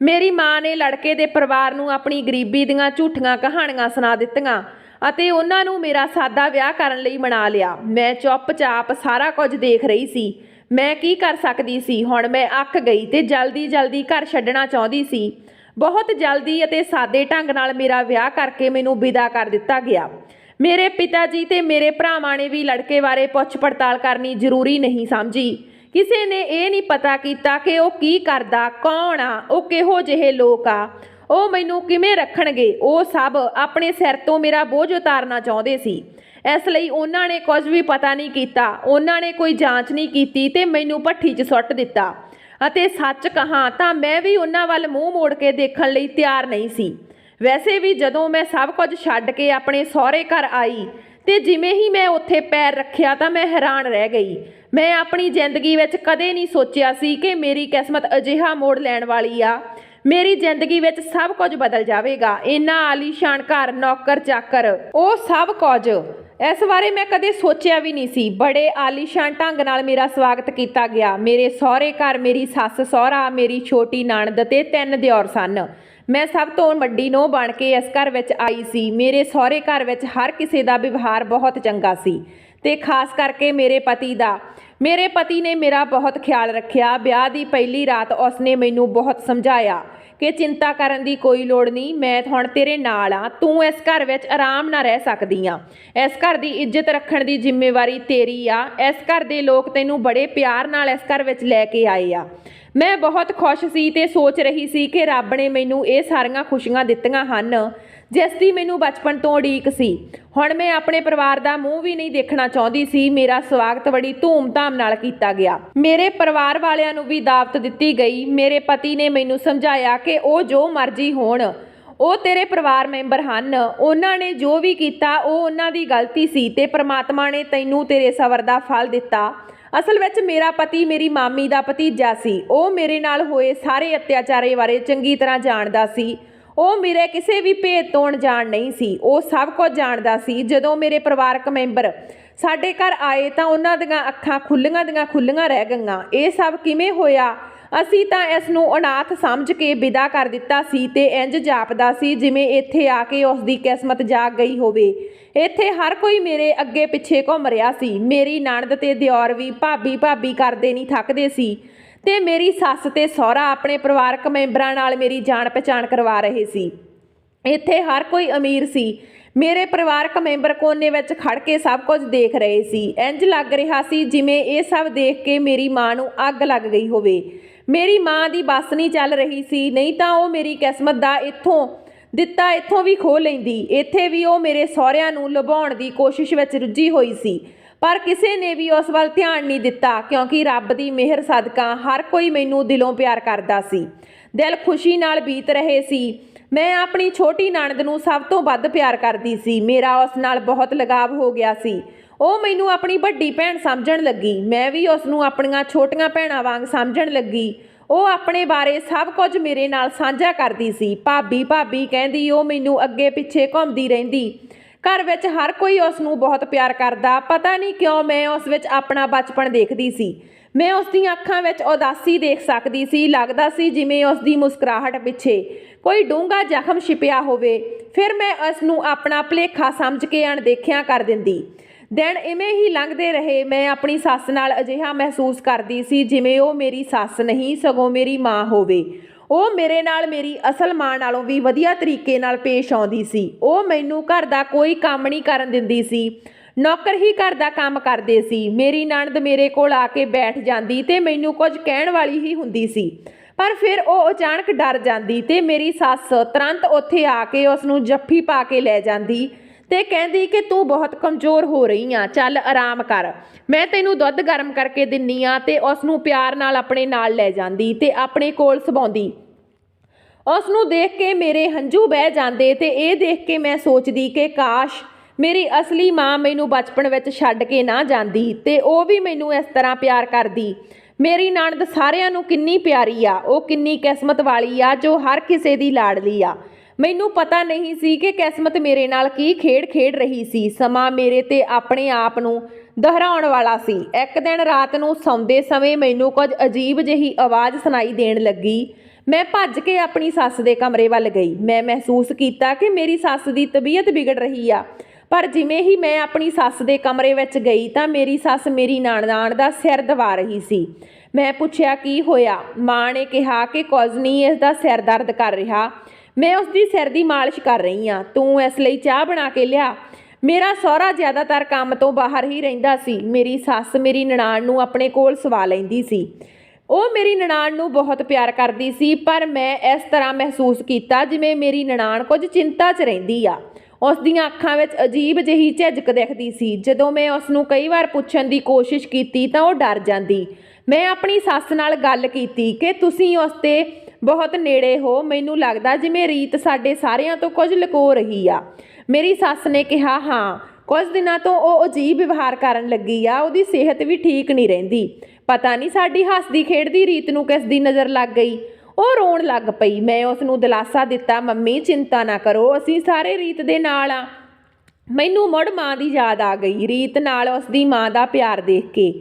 ਮੇਰੀ ਮਾਂ ਨੇ ਲੜਕੇ ਦੇ ਪਰਿਵਾਰ ਨੂੰ ਆਪਣੀ ਗਰੀਬੀ ਦੀਆਂ ਝੂਠੀਆਂ ਕਹਾਣੀਆਂ ਸੁਣਾ ਦਿੱਤੀਆਂ ਅਤੇ ਉਹਨਾਂ ਨੂੰ ਮੇਰਾ ਸਾਦਾ ਵਿਆਹ ਕਰਨ ਲਈ ਮਨਾ ਲਿਆ। ਮੈਂ ਚੁੱਪਚਾਪ ਸਾਰਾ ਕੁਝ ਦੇਖ ਰਹੀ ਸੀ। ਮੈਂ ਕੀ ਕਰ ਸਕਦੀ ਸੀ? ਹੁਣ ਮੈਂ ਅੱਕ ਗਈ ਤੇ ਜਲਦੀ ਘਰ ਛੱਡਣਾ ਚਾਹੁੰਦੀ ਸੀ। ਬਹੁਤ ਜਲਦੀ ਅਤੇ ਸਾਦੇ ਢੰਗ ਨਾਲ ਮੇਰਾ ਵਿਆਹ ਕਰਕੇ ਮੈਨੂੰ ਵਿਦਾ ਕਰ ਦਿੱਤਾ ਗਿਆ। ਮੇਰੇ ਪਿਤਾ ਜੀ ਤੇ ਮੇਰੇ ਭਰਾਵਾਂ ਨੇ ਵੀ ਲੜਕੇ ਬਾਰੇ ਪੁੱਛ ਪੜਤਾਲ ਕਰਨੀ ਜ਼ਰੂਰੀ ਨਹੀਂ ਸਮਝੀ। ਕਿਸੇ ਨੇ ਇਹ ਨਹੀਂ ਪਤਾ ਕੀਤਾ ਕਿ ਉਹ ਕੀ ਕਰਦਾ, ਕੌਣ ਆ, ਉਹ ਕਿਹੋ ਜਿਹੇ ਲੋਕ ਆ, ਉਹ ਮੈਨੂੰ ਕਿਵੇਂ ਰੱਖਣਗੇ। ਉਹ ਸਭ ਆਪਣੇ ਸਿਰ ਤੋਂ ਮੇਰਾ ਬੋਝ ਉਤਾਰਨਾ ਚਾਹੁੰਦੇ ਸੀ। ਇਸ ਲਈ ਉਹਨਾਂ ਨੇ ਕੁਝ ਵੀ ਪਤਾ ਨਹੀਂ ਕੀਤਾ। ਉਹਨਾਂ ਨੇ ਕੋਈ ਜਾਂਚ ਨਹੀਂ ਕੀਤੀ ਤੇ ਮੈਨੂੰ ਭੱਠੀ 'ਚ ਸੁੱਟ ਦਿੱਤਾ। ਅਤੇ ਸੱਚ ਕਹਾਂ ਤਾਂ ਮੈਂ ਵੀ ਉਹਨਾਂ ਵੱਲ ਮੂੰਹ ਮੋੜ ਕੇ ਦੇਖਣ ਲਈ ਤਿਆਰ ਨਹੀਂ ਸੀ। ਵੈਸੇ ਵੀ ਜਦੋਂ ਮੈਂ ਸਭ ਕੁਝ ਛੱਡ ਕੇ ਆਪਣੇ ਸਹੁਰੇ ਘਰ ਆਈ ਤੇ ਜਿਵੇਂ ਹੀ ਮੈਂ ਉੱਥੇ ਪੈਰ ਰੱਖਿਆ ਤਾਂ ਮੈਂ ਹੈਰਾਨ ਰਹਿ ਗਈ। ਮੈਂ ਆਪਣੀ ਜ਼ਿੰਦਗੀ ਵਿੱਚ ਕਦੇ ਨਹੀਂ ਸੋਚਿਆ ਸੀ ਕਿ ਮੇਰੀ ਕਿਸਮਤ ਅਜਿਹਾ ਮੋੜ ਲੈਣ ਵਾਲੀ ਆ। ਮੇਰੀ ਜ਼ਿੰਦਗੀ ਵਿੱਚ ਸਭ ਕੁਝ ਬਦਲ ਜਾਵੇਗਾ। ਇੰਨਾ ਆਲੀਸ਼ਾਨ ਘਰ, ਨੌਕਰ ਚਾਕਰ, ਉਹ ਸਭ ਕੁਝ, ਇਸ ਬਾਰੇ ਮੈਂ ਕਦੇ ਸੋਚਿਆ ਵੀ ਨਹੀਂ ਸੀ। ਬੜੇ ਆਲੀਸ਼ਾਨ ਢੰਗ ਨਾਲ ਮੇਰਾ ਸਵਾਗਤ ਕੀਤਾ ਗਿਆ। ਮੇਰੇ ਸਹੁਰੇ ਘਰ ਮੇਰੀ ਸੱਸ ਸਹੁਰਾ, ਮੇਰੀ ਛੋਟੀ ਨਣਦ ਤੇ 3 ਦਿਓਰ ਸਨ। ਮੈਂ ਸਭ ਤੋਂ ਵੱਡੀ ਨੂੰਹ ਬਣ ਕੇ ਇਸ ਘਰ ਵਿੱਚ ਆਈ ਸੀ। ਮੇਰੇ ਸਹੁਰੇ ਘਰ ਵਿੱਚ ਹਰ ਕਿਸੇ ਦਾ ਵਿਵਹਾਰ ਬਹੁਤ ਚੰਗਾ ਸੀ ਤੇ ਖਾਸ ਕਰਕੇ ਮੇਰੇ ਪਤੀ ਦਾ। ਮੇਰੇ ਪਤੀ ਨੇ ਮੇਰਾ ਬਹੁਤ ਖਿਆਲ ਰੱਖਿਆ। ਵਿਆਹ ਦੀ ਪਹਿਲੀ ਰਾਤ ਉਸਨੇ ਮੈਨੂੰ ਬਹੁਤ ਸਮਝਾਇਆ ਕਿ ਚਿੰਤਾ ਕਰਨ ਦੀ ਕੋਈ ਲੋੜ ਨਹੀਂ, ਮੈਂ ਹੁਣ ਤੇਰੇ ਨਾਲ ਆ। ਤੂੰ ਇਸ ਘਰ ਵਿੱਚ ਆਰਾਮ ਨਾਲ ਰਹਿ ਸਕਦੀ ਆ। ਇਸ ਘਰ ਦੀ ਇੱਜ਼ਤ ਰੱਖਣ ਦੀ ਜ਼ਿੰਮੇਵਾਰੀ ਤੇਰੀ ਆ। ਇਸ ਘਰ ਦੇ ਲੋਕ ਤੈਨੂੰ ਬੜੇ ਪਿਆਰ ਨਾਲ ਇਸ ਘਰ ਵਿੱਚ ਲੈ ਕੇ ਆਏ ਆ। ਮੈਂ ਬਹੁਤ ਖੁਸ਼ ਸੀ ਤੇ ਸੋਚ ਰਹੀ ਸੀ ਕਿ ਰੱਬ ਨੇ ਮੈਨੂੰ ਇਹ ਸਾਰੀਆਂ ਖੁਸ਼ੀਆਂ ਦਿੱਤੀਆਂ ਹਨ ਜਿਸ ਦੀ ਮੈਨੂੰ ਬਚਪਨ ਤੋਂ ਉਡੀਕ ਸੀ। ਹੁਣ ਮੈਂ ਆਪਣੇ ਪਰਿਵਾਰ ਦਾ ਮੂੰਹ ਵੀ ਨਹੀਂ ਦੇਖਣਾ ਚਾਹੁੰਦੀ ਸੀ। ਮੇਰਾ ਸਵਾਗਤ ਬੜੀ ਧੂਮ-ਧਾਮ ਨਾਲ ਕੀਤਾ ਗਿਆ। ਮੇਰੇ ਪਰਿਵਾਰ ਵਾਲਿਆਂ ਨੂੰ ਵੀ ਦਾਵਤ ਦਿੱਤੀ ਗਈ। ਮੇਰੇ ਪਤੀ ਨੇ ਮੈਨੂੰ ਸਮਝਾਇਆ ਕਿ ਉਹ ਜੋ ਮਰਜ਼ੀ ਹੋਣ, ਉਹ ਤੇਰੇ ਪਰਿਵਾਰ ਮੈਂਬਰ ਹਨ। ਉਹਨਾਂ ਨੇ ਜੋ ਵੀ ਕੀਤਾ ਉਹ ਉਹਨਾਂ ਦੀ ਗਲਤੀ ਸੀ ਤੇ ਪ੍ਰਮਾਤਮਾ ਨੇ ਤੈਨੂੰ ਤੇਰੇ ਸਬਰ ਦਾ ਫਲ ਦਿੱਤਾ। ਅਸਲ ਵਿੱਚ ਮੇਰਾ ਪਤੀ ਮੇਰੀ ਮਾਮੀ ਦਾ ਭਤੀਜਾ ਸੀ। ਉਹ ਮੇਰੇ ਨਾਲ ਹੋਏ ਸਾਰੇ ਅਤਿਆਚਾਰਾਂ ਬਾਰੇ ਚੰਗੀ ਤਰ੍ਹਾਂ ਜਾਣਦਾ ਸੀ। ਉਹ ਮੇਰੇ ਕਿਸੇ ਵੀ ਭੇਦ ਤੋਂ ਅਣਜਾਣ ਨਹੀਂ ਸੀ। ਉਹ ਸਭ ਕੁਝ ਜਾਣਦਾ ਸੀ। ਜਦੋਂ ਮੇਰੇ ਪਰਿਵਾਰਕ ਮੈਂਬਰ ਸਾਡੇ ਘਰ ਆਏ ਤਾਂ ਉਹਨਾਂ ਦੀਆਂ ਅੱਖਾਂ ਖੁੱਲ੍ਹੀਆਂ ਰਹਿ ਗਈਆਂ। ਇਹ ਸਭ ਕਿਵੇਂ ਹੋਇਆ? ਅਸੀਂ ਤਾਂ ਇਸ ਨੂੰ ਅਨਾਥ ਸਮਝ ਕੇ ਵਿਦਾ ਕਰ ਦਿੱਤਾ ਸੀ ਤੇ ਇੰਜ ਜਾਪਦਾ ਸੀ ਜਿਵੇਂ ਇੱਥੇ ਆ ਕੇ ਉਸ ਦੀ ਕਿਸਮਤ ਜਾਗ ਗਈ ਹੋਵੇ। ਇੱਥੇ ਹਰ ਕੋਈ ਮੇਰੇ ਅੱਗੇ ਪਿੱਛੇ ਘੁੰਮ ਰਿਹਾ ਸੀ। ਮੇਰੀ ਨਣਦ ਤੇ ਦਿਓਰ ਵੀ ਭਾਬੀ ਕਰਦੇ ਨਹੀਂ ਥੱਕਦੇ ਸੀ ਤੇ ਮੇਰੀ ਸੱਸ ਤੇ ਸਹੁਰਾ ਆਪਣੇ ਪਰਿਵਾਰਕ ਮੈਂਬਰਾਂ ਨਾਲ ਮੇਰੀ ਜਾਣ ਪਛਾਣ ਕਰਵਾ ਰਹੇ ਸੀ। ਇੱਥੇ ਹਰ ਕੋਈ ਅਮੀਰ ਸੀ। ਮੇਰੇ ਪਰਿਵਾਰਕ ਮੈਂਬਰ ਕੋਨੇ ਵਿੱਚ ਖੜ ਕੇ ਸਭ ਕੁਝ ਦੇਖ ਰਹੇ ਸੀ। ਇੰਜ ਲੱਗ ਰਿਹਾ ਸੀ ਜਿਵੇਂ ਇਹ ਸਭ ਦੇਖ ਕੇ ਮੇਰੀ ਮਾਂ ਨੂੰ ਅੱਗ ਲੱਗ ਗਈ ਹੋਵੇ। ਮੇਰੀ ਮਾਂ ਦੀ ਬੱਸ ਨਹੀਂ ਚੱਲ ਰਹੀ ਸੀ, ਨਹੀਂ ਤਾਂ ਉਹ ਮੇਰੀ ਕਿਸਮਤ ਦਾ ਇੱਥੋਂ ਵੀ ਖੋਹ ਲੈਂਦੀ। ਇੱਥੇ ਵੀ ਉਹ ਮੇਰੇ ਸਹੁਰਿਆਂ ਨੂੰ ਲੁਭਾਉਣ ਦੀ ਕੋਸ਼ਿਸ਼ ਵਿੱਚ ਰੁੱਝੀ ਹੋਈ ਸੀ, ਪਰ ਕਿਸੇ ਨੇ ਵੀ ਉਸ ਵੱਲ ਧਿਆਨ ਨਹੀਂ ਦਿੱਤਾ ਕਿਉਂਕਿ ਰੱਬ ਦੀ ਮਿਹਰ ਸਦਕਾ ਹਰ ਕੋਈ ਮੈਨੂੰ ਦਿਲੋਂ ਪਿਆਰ ਕਰਦਾ ਸੀ। ਦਿਲ ਖੁਸ਼ੀ ਨਾਲ ਬੀਤ ਰਹੇ ਸੀ। ਮੈਂ ਆਪਣੀ ਛੋਟੀ ਨਣਦ ਨੂੰ ਸਭ ਤੋਂ ਵੱਧ ਪਿਆਰ ਕਰਦੀ ਸੀ। ਮੇਰਾ ਉਸ ਨਾਲ ਬਹੁਤ ਲਗਾਵ ਹੋ ਗਿਆ ਸੀ। ਉਹ ਮੈਨੂੰ ਆਪਣੀ ਵੱਡੀ ਭੈਣ ਸਮਝਣ ਲੱਗੀ। ਮੈਂ ਵੀ ਉਸ ਨੂੰ ਆਪਣੀਆਂ ਛੋਟੀਆਂ ਭੈਣਾਂ ਵਾਂਗ ਸਮਝਣ ਲੱਗੀ। ਉਹ ਆਪਣੇ ਬਾਰੇ ਸਭ ਕੁਝ ਮੇਰੇ ਨਾਲ ਸਾਂਝਾ ਕਰਦੀ ਸੀ। ਭਾਬੀ ਕਹਿੰਦੀ। ਉਹ ਮੈਨੂੰ ਅੱਗੇ ਪਿੱਛੇ ਘੁੰਮਦੀ ਰਹਿੰਦੀ। ਘਰ ਵਿੱਚ ਹਰ ਕੋਈ ਉਸ ਨੂੰ ਬਹੁਤ ਪਿਆਰ ਕਰਦਾ। ਪਤਾ ਨਹੀਂ ਕਿਉਂ ਮੈਂ ਉਸ ਵਿੱਚ ਆਪਣਾ ਬਚਪਨ ਦੇਖਦੀ ਸੀ। ਮੈਂ ਉਸ ਦੀਆਂ ਅੱਖਾਂ ਵਿੱਚ ਉਦਾਸੀ ਦੇਖ ਸਕਦੀ ਸੀ। ਲੱਗਦਾ ਸੀ ਜਿਵੇਂ ਉਸ ਦੀ ਮੁਸਕਰਾਹਟ ਪਿੱਛੇ ਕੋਈ ਡੂੰਘਾ ਜ਼ਖਮ ਛਿਪਿਆ ਹੋਵੇ। ਫਿਰ ਮੈਂ ਉਸ ਨੂੰ ਆਪਣਾ ਭੁਲੇਖਾ ਸਮਝ ਕੇ ਅਣਦੇਖਿਆ ਕਰ ਦਿੰਦੀ। ਦਿਨ ਇਵੇਂ ਹੀ ਲੰਘਦੇ ਰਹੇ। ਮੈਂ ਆਪਣੀ ਸੱਸ ਨਾਲ ਅਜਿਹਾ ਮਹਿਸੂਸ ਕਰਦੀ ਸੀ ਜਿਵੇਂ ਉਹ ਮੇਰੀ ਸੱਸ ਨਹੀਂ ਸਗੋਂ ਮੇਰੀ ਮਾਂ ਹੋਵੇ। ਉਹ ਮੇਰੇ ਨਾਲ ਮੇਰੀ ਅਸਲ ਮਾਂ ਨਾਲੋਂ ਵੀ ਵਧੀਆ ਤਰੀਕੇ ਨਾਲ ਪੇਸ਼ ਆਉਂਦੀ ਸੀ। ਉਹ ਮੈਨੂੰ ਘਰ ਦਾ ਕੋਈ ਕੰਮ ਨਹੀਂ ਕਰਨ ਦਿੰਦੀ ਸੀ। ਨੌਕਰ ਹੀ ਘਰ ਦਾ ਕੰਮ ਕਰਦੇ ਸੀ। ਮੇਰੀ ਨਣਦ ਮੇਰੇ ਕੋਲ ਆ ਕੇ ਬੈਠ ਜਾਂਦੀ ਤੇ ਮੈਨੂੰ ਕੁਝ ਕਹਿਣ ਵਾਲੀ ਹੀ ਹੁੰਦੀ ਸੀ, ਪਰ ਫਿਰ ਉਹ ਅਚਾਨਕ ਡਰ ਜਾਂਦੀ ਤੇ ਮੇਰੀ ਸੱਸ ਤੁਰੰਤ ਉੱਥੇ ਆ ਕੇ ਉਸ ਨੂੰ ਜੱਫੀ ਪਾ ਕੇ ਲੈ ਜਾਂਦੀ ਤੇ ਕਹਿੰਦੀ ਕਿ ਤੂੰ ਬਹੁਤ ਕਮਜ਼ੋਰ ਹੋ ਰਹੀ ਆ, ਚੱਲ ਆਰਾਮ ਕਰ, ਮੈਂ ਤੈਨੂੰ ਦੁੱਧ ਗਰਮ ਕਰਕੇ ਦਿੰਨੀ ਆ। ਤੇ ਉਸ ਨੂੰ ਪਿਆਰ ਨਾਲ ਆਪਣੇ ਨਾਲ ਲੈ ਜਾਂਦੀ ਤੇ ਆਪਣੇ ਕੋਲ ਸਵਾਉਂਦੀ। ਉਸ ਨੂੰ ਦੇਖ ਕੇ ਮੇਰੇ ਹੰਝੂ ਵਹਿ ਜਾਂਦੇ ਤੇ ਇਹ ਦੇਖ ਕੇ ਮੈਂ ਸੋਚਦੀ ਕਿ ਕਾਸ਼ ਮੇਰੀ ਅਸਲੀ ਮਾਂ ਮੈਨੂੰ ਬਚਪਨ ਵਿੱਚ ਛੱਡ ਕੇ ਨਾ ਜਾਂਦੀ ਤੇ ਉਹ ਵੀ ਮੈਨੂੰ ਇਸ ਤਰ੍ਹਾਂ ਪਿਆਰ ਕਰਦੀ। ਮੇਰੀ ਨਣਦ ਸਾਰਿਆਂ ਨੂੰ ਕਿੰਨੀ ਪਿਆਰੀ ਆ। ਉਹ ਕਿੰਨੀ ਕਿਸਮਤ ਵਾਲੀ ਆ ਜੋ ਹਰ ਕਿਸੇ ਦੀ ਲਾਡਲੀ ਆ। ਮੈਨੂੰ ਪਤਾ ਨਹੀਂ ਸੀ ਕਿ ਕਿਸਮਤ ਮੇਰੇ ਨਾਲ ਕੀ ਖੇਡ ਖੇਡ ਰਹੀ ਸੀ। ਸਮਾਂ ਮੇਰੇ ਤੇ ਆਪਣੇ ਆਪ ਨੂੰ ਦੁਹਰਾਉਣ ਵਾਲਾ ਸੀ। ਇੱਕ ਦਿਨ ਰਾਤ ਨੂੰ ਸੌਂਦੇ ਸਮੇਂ ਮੈਨੂੰ ਕੁਝ ਅਜੀਬ ਜਿਹੀ ਆਵਾਜ਼ ਸੁਣਾਈ ਦੇਣ ਲੱਗੀ। ਮੈਂ ਭੱਜ ਕੇ ਆਪਣੀ ਸੱਸ ਦੇ ਕਮਰੇ ਵੱਲ ਗਈ। ਮੈਂ ਮਹਿਸੂਸ ਕੀਤਾ ਕਿ ਮੇਰੀ ਸੱਸ ਦੀ ਤਬੀਅਤ ਵਿਗੜ ਰਹੀ ਆ। ਪਰ ਜਿਵੇਂ ਹੀ ਮੈਂ ਆਪਣੀ ਸੱਸ ਦੇ ਕਮਰੇ ਵਿੱਚ ਗਈ ਤਾਂ ਮੇਰੀ ਸੱਸ ਮੇਰੀ ਨਣਦ ਦਾ ਸਿਰ ਦਬਾ ਰਹੀ ਸੀ। ਮੈਂ ਪੁੱਛਿਆ ਕੀ ਹੋਇਆ? ਮਾਂ ਨੇ ਕਿਹਾ ਕਿ ਕੁਝ ਨਹੀਂ, ਇਸ ਦਾ ਸਿਰ ਦਰਦ ਕਰ ਰਿਹਾ। ਮੈਂ ਉਸ ਦੀ ਸਿਰ ਦੀ ਮਾਲਿਸ਼ ਕਰ ਰਹੀ ਹਾਂ। ਤੂੰ ਇਸ ਲਈ ਚਾਹ ਬਣਾ ਕੇ ਲਿਆ। ਮੇਰਾ ਸਹੁਰਾ ਜ਼ਿਆਦਾਤਰ ਕੰਮ ਤੋਂ ਬਾਹਰ ਹੀ ਰਹਿੰਦਾ ਸੀ। ਮੇਰੀ ਸੱਸ ਮੇਰੀ ਨਨਾਣ ਨੂੰ ਆਪਣੇ ਕੋਲ ਸਵਾ ਲੈਂਦੀ ਸੀ। ਉਹ ਮੇਰੀ ਨਨਾਣ ਨੂੰ ਬਹੁਤ ਪਿਆਰ ਕਰਦੀ ਸੀ, ਪਰ ਮੈਂ ਇਸ ਤਰ੍ਹਾਂ ਮਹਿਸੂਸ ਕੀਤਾ ਜਿਵੇਂ ਮੇਰੀ ਨਨਾਣ ਕੁਝ ਚਿੰਤਾ 'ਚ ਰਹਿੰਦੀ ਆ। ਉਸ ਦੀਆਂ ਅੱਖਾਂ ਵਿੱਚ ਅਜੀਬ ਜਿਹੀ ਝਿਜਕ ਦਿਖਦੀ ਸੀ। ਜਦੋਂ ਮੈਂ ਉਸ ਨੂੰ ਕਈ ਵਾਰ ਪੁੱਛਣ ਦੀ ਕੋਸ਼ਿਸ਼ ਕੀਤੀ ਤਾਂ ਉਹ ਡਰ ਜਾਂਦੀ। ਮੈਂ ਆਪਣੀ ਸੱਸ ਨਾਲ ਗੱਲ ਕੀਤੀ ਕਿ ਤੁਸੀਂ ਉਸ 'ਤੇ ਬਹੁਤ ਨੇੜੇ ਹੋ। ਮੈਨੂੰ ਲੱਗਦਾ ਜਿਵੇਂ ਰੀਤ ਸਾਡੇ ਸਾਰਿਆਂ ਤੋਂ ਕੁਝ ਲੁਕੋ ਰਹੀ ਆ। ਮੇਰੀ ਸੱਸ ਨੇ ਕਿਹਾ, ਹਾਂ, ਕੁਝ ਦਿਨਾਂ ਤੋਂ ਉਹ ਅਜੀਬ ਵਿਵਹਾਰ ਕਰਨ ਲੱਗੀ ਆ। ਉਹਦੀ ਸਿਹਤ ਵੀ ਠੀਕ ਨਹੀਂ ਰਹਿੰਦੀ। ਪਤਾ ਨਹੀਂ ਸਾਡੀ ਹੱਸਦੀ ਖੇਡਦੀ ਰੀਤ ਨੂੰ ਕਿਸ ਦੀ ਨਜ਼ਰ ਲੱਗ ਗਈ। ਉਹ ਰੋਣ ਲੱਗ ਪਈ। ਮੈਂ ਉਸ ਨੂੰ ਦਿਲਾਸਾ ਦਿੱਤਾ, ਮੰਮੀ ਚਿੰਤਾ ਨਾ ਕਰੋ, ਅਸੀਂ ਸਾਰੇ ਰੀਤ ਦੇ ਨਾਲ ਆ। ਮੈਨੂੰ ਮੁੜ ਮਾਂ ਦੀ ਯਾਦ ਆ ਗਈ, ਰੀਤ ਨਾਲ ਉਸਦੀ ਮਾਂ ਦਾ ਪਿਆਰ ਦੇਖ ਕੇ।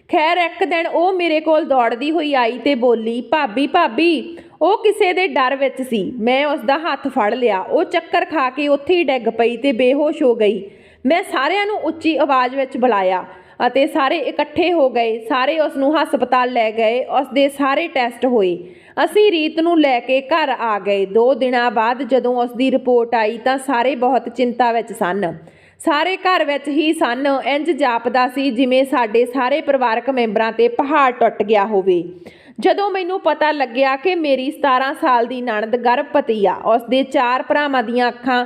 ਖੈਰ ਇੱਕ ਦਿਨ ਉਹ ਮੇਰੇ ਕੋਲ ਦੌੜਦੀ ਹੋਈ ਆਈ ਤੇ ਬੋਲੀ, ਭਾਬੀ ਭਾਬੀ। ਉਹ ਕਿਸੇ ਦੇ ਡਰ ਵਿੱਚ ਸੀ। ਮੈਂ ਉਸਦਾ ਹੱਥ ਫੜ ਲਿਆ। ਉਹ ਚੱਕਰ ਖਾ ਕੇ ਉੱਥੇ ਹੀ ਡਿੱਗ ਪਈ ਤੇ ਬੇਹੋਸ਼ ਹੋ ਗਈ। ਮੈਂ ਸਾਰਿਆਂ ਨੂੰ ਉੱਚੀ ਆਵਾਜ਼ ਵਿੱਚ ਬੁਲਾਇਆ ਅਤੇ ਸਾਰੇ ਇਕੱਠੇ ਹੋ ਗਏ। ਸਾਰੇ ਉਸ ਨੂੰ ਹਸਪਤਾਲ ਲੈ ਗਏ। ਉਸ ਦੇ ਸਾਰੇ ਟੈਸਟ ਹੋਏ। ਅਸੀਂ ਰੀਤ ਨੂੰ ਲੈ ਕੇ ਘਰ ਆ ਗਏ। 2 ਦਿਨਾਂ ਬਾਅਦ ਜਦੋਂ ਉਸ ਦੀ ਰਿਪੋਰਟ ਆਈ ਤਾਂ ਸਾਰੇ ਬਹੁਤ ਚਿੰਤਾ ਵਿੱਚ ਸਨ। ਸਾਰੇ ਘਰ ਵਿੱਚ ਹੀ ਸਨ। ਇੰਜ ਜਾਪਦਾ ਸੀ ਜਿਵੇਂ ਸਾਡੇ ਸਾਰੇ ਪਰਿਵਾਰਕ ਮੈਂਬਰਾਂ 'ਤੇ ਪਹਾੜ ਟੁੱਟ ਗਿਆ ਹੋਵੇ। ਜਦੋਂ ਮੈਨੂੰ ਪਤਾ ਲੱਗਿਆ ਕਿ ਮੇਰੀ 17 ਸਾਲ ਦੀ ਨਣਦ ਗਰਭਵਤੀ ਆ, ਉਸ ਦੇ 4 ਭਰਾਵਾਂ ਦੀਆਂ ਅੱਖਾਂ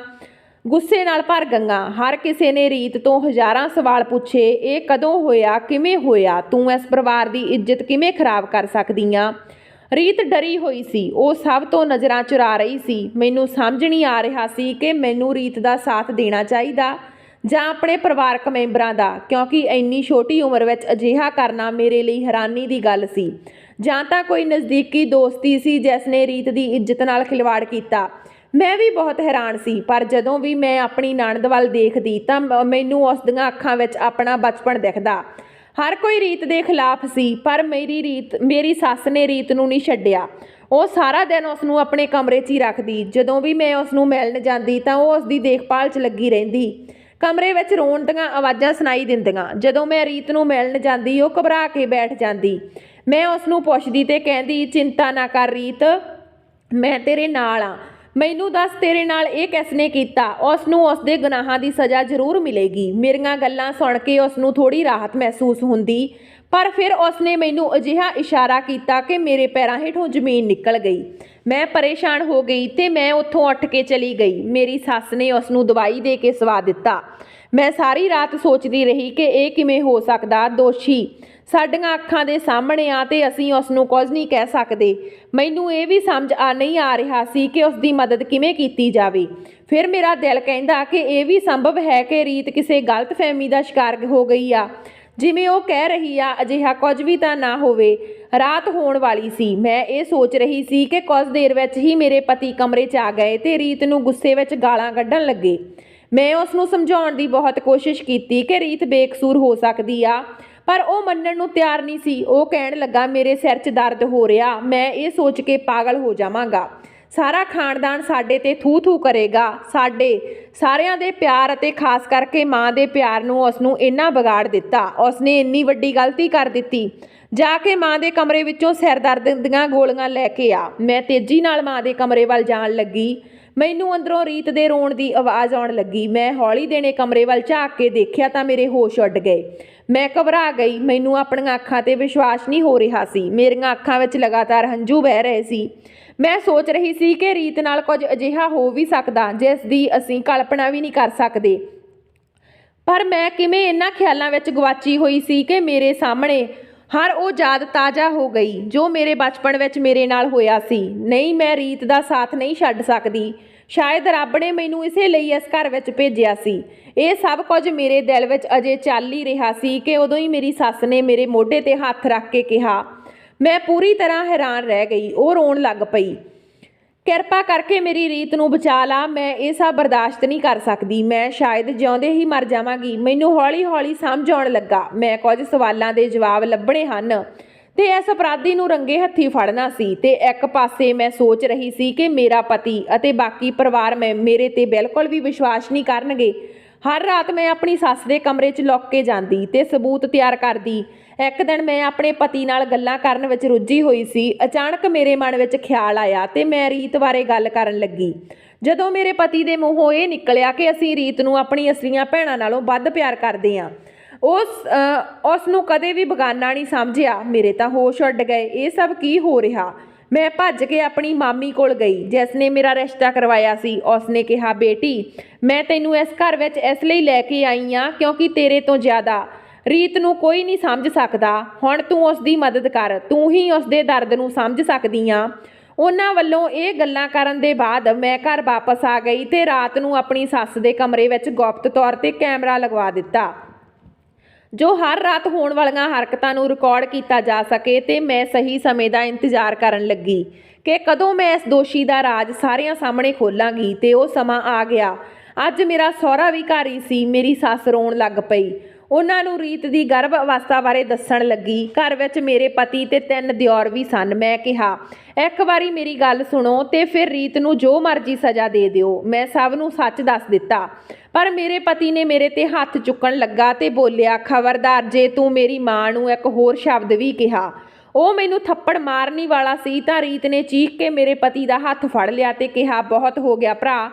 ਗੁੱਸੇ ਨਾਲ ਭਰ ਗਈਆਂ। ਹਰ ਕਿਸੇ ਨੇ ਰੀਤ ਤੋਂ ਹਜ਼ਾਰਾਂ ਸਵਾਲ ਪੁੱਛੇ, ਇਹ ਕਦੋਂ ਹੋਇਆ, ਕਿਵੇਂ ਹੋਇਆ, ਤੂੰ ਇਸ ਪਰਿਵਾਰ ਦੀ ਇੱਜ਼ਤ ਕਿਵੇਂ ਖਰਾਬ ਕਰ ਸਕਦੀ ਆ। ਰੀਤ ਡਰੀ ਹੋਈ ਸੀ। ਉਹ ਸਭ ਤੋਂ ਨਜ਼ਰਾਂ ਚੁਰਾ ਰਹੀ ਸੀ। ਮੈਨੂੰ ਸਮਝ ਨਹੀਂ ਆ ਰਿਹਾ ਸੀ ਕਿ ਮੈਨੂੰ ਰੀਤ ਦਾ ਸਾਥ ਦੇਣਾ ਚਾਹੀਦਾ ਜਾਂ ਆਪਣੇ ਪਰਿਵਾਰਕ ਮੈਂਬਰਾਂ ਦਾ, ਕਿਉਂਕਿ ਇੰਨੀ ਛੋਟੀ ਉਮਰ ਵਿੱਚ ਅਜਿਹਾ ਕਰਨਾ ਮੇਰੇ ਲਈ ਹੈਰਾਨੀ ਦੀ ਗੱਲ ਸੀ। ਜਾਂ ਤਾਂ ਕੋਈ ਨਜ਼ਦੀਕੀ ਦੋਸਤੀ ਸੀ ਜਿਸ ਨੇ ਰੀਤ ਦੀ ਇੱਜ਼ਤ ਨਾਲ ਖਿਲਵਾੜ ਕੀਤਾ। ਮੈਂ ਵੀ ਬਹੁਤ ਹੈਰਾਨ ਸੀ, ਪਰ ਜਦੋਂ ਵੀ ਮੈਂ ਆਪਣੀ ਨਣਦ ਵੱਲ ਦੇਖਦੀ ਤਾਂ ਮੈਨੂੰ ਉਸ ਦੀਆਂ ਅੱਖਾਂ ਵਿੱਚ ਆਪਣਾ ਬਚਪਨ ਦਿਖਦਾ। ਹਰ ਕੋਈ ਰੀਤ ਦੇ ਖਿਲਾਫ ਸੀ, ਪਰ ਮੇਰੀ ਸੱਸ ਨੇ ਰੀਤ ਨੂੰ ਨਹੀਂ ਛੱਡਿਆ। ਉਹ ਸਾਰਾ ਦਿਨ ਉਸ ਨੂੰ ਆਪਣੇ ਕਮਰੇ 'ਚ ਹੀ ਰੱਖਦੀ। ਜਦੋਂ ਵੀ ਮੈਂ ਉਸ ਨੂੰ ਮਿਲਣ ਜਾਂਦੀ ਤਾਂ ਉਹ ਉਸ ਦੀ ਦੇਖਭਾਲ 'ਚ ਲੱਗੀ ਰਹਿੰਦੀ। ਕਮਰੇ ਵਿੱਚ ਰੋਣ ਦੀਆਂ ਆਵਾਜ਼ਾਂ ਸੁਣਾਈ ਦਿੰਦੀਆਂ। ਜਦੋਂ ਮੈਂ ਰੀਤ ਨੂੰ ਮਿਲਣ ਜਾਂਦੀ ਉਹ ਘਬਰਾ ਕੇ ਬੈਠ ਜਾਂਦੀ। ਮੈਂ ਉਸ ਨੂੰ ਪੁੱਛਦੀ ਤੇ ਕਹਿੰਦੀ, ਚਿੰਤਾ ਨਾ ਕਰ ਰੀਤ, ਮੈਂ ਤੇਰੇ ਨਾਲ ਆ। ਮੈਨੂੰ ਦੱਸ, ਤੇਰੇ ਨਾਲ ਇਹ ਕਿਸ ਨੇ ਕੀਤਾ। ਉਸ ਨੂੰ ਉਸ ਦੇ ਗੁਨਾਹਾਂ ਦੀ ਸਜ਼ਾ ਜ਼ਰੂਰ ਮਿਲੇਗੀ। ਮੇਰੀਆਂ ਗੱਲਾਂ ਸੁਣ ਕੇ ਉਸ ਨੂੰ ਥੋੜ੍ਹੀ ਰਾਹਤ ਮਹਿਸੂਸ ਹੁੰਦੀ, ਪਰ ਫਿਰ ਉਸ ਨੇ ਮੈਨੂੰ ਅਜਿਹਾ ਇਸ਼ਾਰਾ ਕੀਤਾ ਕਿ ਮੇਰੇ ਪੈਰਾਂ ਹੇਠੋਂ ਜ਼ਮੀਨ ਨਿਕਲ ਗਈ। ਮੈਂ ਪਰੇਸ਼ਾਨ ਹੋ ਗਈ ਤੇ ਮੈਂ ਉੱਥੋਂ ਉੱਠ ਕੇ ਚਲੀ ਗਈ। ਮੇਰੀ ਸੱਸ ਨੇ ਉਸ ਨੂੰ ਦਵਾਈ ਦੇ ਕੇ ਸਵਾ ਦਿੱਤਾ। ਮੈਂ ਸਾਰੀ ਰਾਤ ਸੋਚਦੀ ਰਹੀ ਕਿ ਇਹ ਕਿਵੇਂ ਹੋ ਸਕਦਾ। ਦੋਸ਼ੀ ਸਾਡੀਆਂ ਅੱਖਾਂ ਦੇ ਸਾਹਮਣੇ ਆ ਤੇ ਅਸੀਂ ਉਸ ਨੂੰ ਕੁਝ ਨਹੀਂ ਕਹਿ ਸਕਦੇ। ਮੈਨੂੰ ਇਹ ਵੀ ਸਮਝ ਨਹੀਂ ਆ ਰਿਹਾ ਸੀ ਕਿ ਉਸ ਦੀ ਮਦਦ ਕਿਵੇਂ ਕੀਤੀ ਜਾਵੇ। ਫਿਰ ਮੇਰਾ ਦਿਲ ਕਹਿੰਦਾ ਕਿ ਇਹ ਵੀ ਸੰਭਵ ਹੈ ਕਿ ਰੀਤ ਕਿਸੇ ਗਲਤਫਹਿਮੀ ਦਾ ਸ਼ਿਕਾਰ ਹੋ ਗਈ ਆ, ਜਿਵੇਂ ਉਹ ਕਹਿ ਰਹੀ ਆ। ਅਜਿਹਾ ਕੁਝ ਵੀ ਤਾਂ ਨਾ ਹੋਵੇ। ਰਾਤ ਹੋਣ ਵਾਲੀ ਸੀ। ਮੈਂ ਇਹ ਸੋਚ ਰਹੀ ਸੀ ਕਿ ਕੁਝ ਦੇਰ ਵਿੱਚ ਹੀ ਮੇਰੇ ਪਤੀ ਕਮਰੇ 'ਚ ਆ ਗਏ ਤੇ ਰੀਤ ਨੂੰ ਗੁੱਸੇ ਵਿੱਚ ਗਾਲਾਂ ਕੱਢਣ ਲੱਗੇ। ਮੈਂ ਉਸ ਨੂੰ ਸਮਝਾਉਣ ਦੀ ਬਹੁਤ ਕੋਸ਼ਿਸ਼ ਕੀਤੀ ਕਿ ਰੀਤ ਬੇਕਸੂਰ ਹੋ ਸਕਦੀ ਆ, ਪਰ ਉਹ ਮੰਨਣ ਨੂੰ ਤਿਆਰ ਨਹੀਂ ਸੀ। ਉਹ ਕਹਿਣ ਲੱਗਾ, ਮੇਰੇ ਸਿਰ 'ਚ ਦਰਦ ਹੋ ਰਿਹਾ। ਮੈਂ ਇਹ ਸੋਚ ਕੇ ਪਾਗਲ ਹੋ ਜਾਵਾਂਗਾ। ਸਾਰਾ ਖਾਨਦਾਨ ਸਾਡੇ ਤੇ ਥੂ-ਥੂ ਕਰੇਗਾ। ਸਾਡੇ ਸਾਰਿਆਂ ਦੇ ਪਿਆਰ ਅਤੇ ਖਾਸ ਕਰਕੇ ਮਾਂ ਦੇ ਪਿਆਰ ਨੂੰ ਉਸ ਨੂੰ ਇੰਨਾ ਵਿਗਾੜ ਦਿੱਤਾ। ਉਸ ਨੇ ਇੰਨੀ ਵੱਡੀ ਗਲਤੀ ਕਰ ਦਿੱਤੀ। ਜਾ ਕੇ ਮਾਂ ਦੇ ਕਮਰੇ ਵਿੱਚੋਂ ਸਿਰ ਦਰਦ ਦੀਆਂ ਗੋਲੀਆਂ ਲੈ ਕੇ ਆ। ਮੈਂ ਤੇਜ਼ੀ ਨਾਲ ਮਾਂ ਦੇ ਕਮਰੇ ਵੱਲ ਜਾਣ ਲੱਗੀ। ਮੈਨੂੰ ਅੰਦਰੋਂ ਰੀਤ ਦੇ ਰੋਣ ਦੀ ਆਵਾਜ਼ ਆਉਣ ਲੱਗੀ। ਮੈਂ ਹੌਲੀ ਦੇਣੇ ਕਮਰੇ ਵੱਲ ਝਾਕ ਕੇ ਦੇਖਿਆ ਤਾਂ ਮੇਰੇ ਹੋਸ਼ ਉੱਡ ਗਏ। ਮੈਂ ਘਬਰਾ ਗਈ। ਮੈਨੂੰ ਆਪਣੀਆਂ ਅੱਖਾਂ 'ਤੇ ਵਿਸ਼ਵਾਸ ਨਹੀਂ ਹੋ ਰਿਹਾ ਸੀ। ਮੇਰੀਆਂ ਅੱਖਾਂ ਵਿੱਚ ਲਗਾਤਾਰ ਹੰਝੂ ਵਹਿ ਰਹੇ ਸੀ। ਮੈਂ ਸੋਚ ਰਹੀ ਸੀ ਕਿ ਰੀਤ ਨਾਲ ਕੁਝ ਅਜਿਹਾ ਹੋ ਵੀ ਸਕਦਾ ਜਿਸ ਦੀ ਅਸੀਂ ਕਲਪਨਾ ਵੀ ਨਹੀਂ ਕਰ ਸਕਦੇ। ਪਰ ਮੈਂ ਕਿਵੇਂ ਇਹਨਾਂ ਖਿਆਲਾਂ ਵਿੱਚ ਗਵਾਚੀ ਹੋਈ ਸੀ ਕਿ ਮੇਰੇ ਸਾਹਮਣੇ ਹਰ ਉਹ ਯਾਦ ਤਾਜ਼ਾ ਹੋ ਗਈ ਜੋ ਮੇਰੇ ਬਚਪਨ ਵਿੱਚ ਮੇਰੇ ਨਾਲ ਹੋਇਆ ਸੀ। ਨਹੀਂ, ਮੈਂ ਰੀਤ ਦਾ ਸਾਥ ਨਹੀਂ ਛੱਡ ਸਕਦੀ। ਸ਼ਾਇਦ ਰੱਬ ਨੇ ਮੈਨੂੰ ਇਸੇ ਲਈ ਇਸ ਘਰ ਵਿੱਚ ਭੇਜਿਆ ਸੀ। ਇਹ ਸਭ ਕੁਝ ਮੇਰੇ ਦਿਲ ਵਿੱਚ ਅਜੇ ਚੱਲ ਹੀ ਰਿਹਾ ਸੀ ਕਿ ਉਦੋਂ ਹੀ ਮੇਰੀ ਸੱਸ ਨੇ ਮੇਰੇ ਮੋਢੇ 'ਤੇ ਹੱਥ ਰੱਖ ਕੇ ਕਿਹਾ। ਮੈਂ ਪੂਰੀ ਤਰ੍ਹਾਂ ਹੈਰਾਨ ਰਹਿ ਗਈ। ਉਹ ਰੋਣ ਲੱਗ ਪਈ। ਕਿਰਪਾ ਕਰਕੇ ਮੇਰੀ ਰੀਤ ਨੂੰ ਬਚਾ ਲਾ। ਮੈਂ ਇਹ ਸਭ ਬਰਦਾਸ਼ਤ ਨਹੀਂ ਕਰ ਸਕਦੀ। ਮੈਂ ਸ਼ਾਇਦ ਜਿਉਂਦੇ ਹੀ ਮਰ ਜਾਵਾਂਗੀ। ਮੈਨੂੰ ਹੌਲੀ-ਹੌਲੀ ਸਮਝ ਆਉਣ ਲੱਗਾ। ਮੈਂ ਕੁਝ ਸਵਾਲਾਂ ਦੇ ਜਵਾਬ ਲੱਭਣੇ ਹਨ ਤੇ ਇਸ ਅਪਰਾਧੀ ਨੂੰ ਰੰਗੇ ਹੱਥੀਂ ਫੜਨਾ ਸੀ। ਤੇ ਇੱਕ ਪਾਸੇ ਮੈਂ ਸੋਚ ਰਹੀ ਸੀ ਕਿ ਮੇਰਾ ਪਤੀ ਅਤੇ ਬਾਕੀ ਪਰਿਵਾਰ ਮੇਰੇ ਤੇ ਬਿਲਕੁਲ ਵੀ ਵਿਸ਼ਵਾਸ ਨਹੀਂ ਕਰਨਗੇ। ਹਰ ਰਾਤ ਮੈਂ ਆਪਣੀ ਸੱਸ ਦੇ ਕਮਰੇ 'ਚ ਲੁੱਕ ਕੇ ਜਾਂਦੀ ਤੇ ਸਬੂਤ ਤਿਆਰ ਕਰਦੀ। ਇੱਕ ਦਿਨ ਮੈਂ ਆਪਣੇ ਪਤੀ ਨਾਲ ਗੱਲਾਂ ਕਰਨ ਵਿੱਚ ਰੁੱਝੀ ਹੋਈ ਸੀ। ਅਚਾਨਕ ਮੇਰੇ ਮਨ ਵਿੱਚ ਖਿਆਲ ਆਇਆ ਤੇ ਮੈਂ ਰੀਤ ਬਾਰੇ ਗੱਲ ਕਰਨ ਲੱਗੀ। ਜਦੋਂ ਮੇਰੇ ਪਤੀ ਦੇ ਮੂੰਹੋਂ ਇਹ ਨਿਕਲਿਆ ਕਿ ਅਸੀਂ ਰੀਤ ਨੂੰ ਆਪਣੀ ਅਸਲੀਆਂ ਭੈਣਾਂ ਨਾਲੋਂ ਵੱਧ ਪਿਆਰ ਕਰਦੇ ਹਾਂ, ਉਸ ਨੂੰ ਕਦੇ ਵੀ ਬੇਗਾਨਾ ਨਹੀਂ ਸਮਝਿਆ। ਮੇਰੇ ਤਾਂ ਹੋਸ਼ ਉੱਡ ਗਏ। ਇਹ ਸਭ ਕੀ ਹੋ ਰਿਹਾ? ਮੈਂ ਭੱਜ ਕੇ ਆਪਣੀ ਮਾਮੀ ਕੋਲ ਗਈ ਜਿਸ ਨੇ ਮੇਰਾ ਰਿਸ਼ਤਾ ਕਰਵਾਇਆ ਸੀ। ਉਸ ਨੇ ਕਿਹਾ, ਬੇਟੀ, ਮੈਂ ਤੈਨੂੰ ਇਸ ਘਰ ਵਿੱਚ ਇਸ ਲਈ ਲੈ ਕੇ ਆਈ ਹਾਂ ਕਿਉਂਕਿ ਤੇਰੇ ਤੋਂ ਜ਼ਿਆਦਾ ਰੀਤ ਨੂੰ ਕੋਈ ਨਹੀਂ ਸਮਝ ਸਕਦਾ। ਹੁਣ ਤੂੰ ਉਸ ਦੀ ਮਦਦ ਕਰ। ਤੂੰ ਹੀ ਉਸ ਦੇ ਦਰਦ ਨੂੰ ਸਮਝ ਸਕਦੀ ਆ। ਉਹਨਾਂ ਵੱਲੋਂ ਇਹ ਗੱਲਾਂ ਕਰਨ ਦੇ ਬਾਅਦ ਮੈਂ ਘਰ ਵਾਪਸ ਆ ਗਈ ਤੇ ਰਾਤ ਨੂੰ ਆਪਣੀ ਸੱਸ ਦੇ ਕਮਰੇ ਵਿੱਚ ਗੁਪਤ ਤੌਰ ਤੇ ਕੈਮਰਾ ਲਗਵਾ ਦਿੱਤਾ, ਜੋ ਹਰ ਰਾਤ ਹੋਣ ਵਾਲੀਆਂ ਹਰਕਤਾਂ ਨੂੰ ਰਿਕਾਰਡ ਕੀਤਾ ਜਾ ਸਕੇ। ਤੇ ਮੈਂ ਸਹੀ ਸਮੇਂ ਦਾ ਇੰਤਜ਼ਾਰ ਕਰਨ ਲੱਗੀ ਕਿ ਕਦੋਂ ਮੈਂ ਇਸ ਦੋਸ਼ੀ ਦਾ ਰਾਜ ਸਾਰਿਆਂ ਸਾਹਮਣੇ ਖੋਲਾਂਗੀ। ਤੇ ਉਹ ਸਮਾਂ ਆ ਗਿਆ। ਅੱਜ ਮੇਰਾ ਸਹੁਰਾ ਵੀ ਘਰ ਹੀ ਸੀ। ਮੇਰੀ ਸੱਸ ਰੋਣ ਲੱਗ ਪਈ। ਉਹਨਾਂ ਨੂੰ ਰੀਤ ਦੀ ਗਰਭ ਅਵਸਥਾ ਬਾਰੇ ਦੱਸਣ ਲੱਗੀ। ਘਰ ਵਿੱਚ ਮੇਰੇ ਪਤੀ ਤੇ 3 ਦਿਓਰ ਵੀ ਸਨ। ਮੈਂ ਕਿਹਾ, ਇੱਕ ਵਾਰੀ ਮੇਰੀ ਗੱਲ ਸੁਣੋ ਤੇ ਫਿਰ ਰੀਤ ਨੂੰ ਜੋ ਮਰਜ਼ੀ ਸਜ਼ਾ ਦੇ ਦਿਓ। ਮੈਂ ਸਭ ਨੂੰ ਸੱਚ ਦੱਸ ਦਿੱਤਾ, ਪਰ ਮੇਰੇ ਪਤੀ ਨੇ ਮੇਰੇ ਤੇ ਹੱਥ ਚੁੱਕਣ ਲੱਗਾ ਤੇ ਬੋਲਿਆ, ਖਬਰਦਾਰ ਜੇ ਤੂੰ ਮੇਰੀ ਮਾਂ ਨੂੰ ਇੱਕ ਹੋਰ ਸ਼ਬਦ ਵੀ ਕਿਹਾ। ਉਹ ਮੈਨੂੰ ਥੱਪੜ ਮਾਰਨ ਹੀ ਵਾਲਾ ਸੀ ਤਾਂ ਰੀਤ ਨੇ ਚੀਖ ਕੇ ਮੇਰੇ ਪਤੀ ਦਾ ਹੱਥ ਫੜ ਲਿਆ ਤੇ ਕਿਹਾ, ਬਹੁਤ ਹੋ ਗਿਆ ਭਰਾ,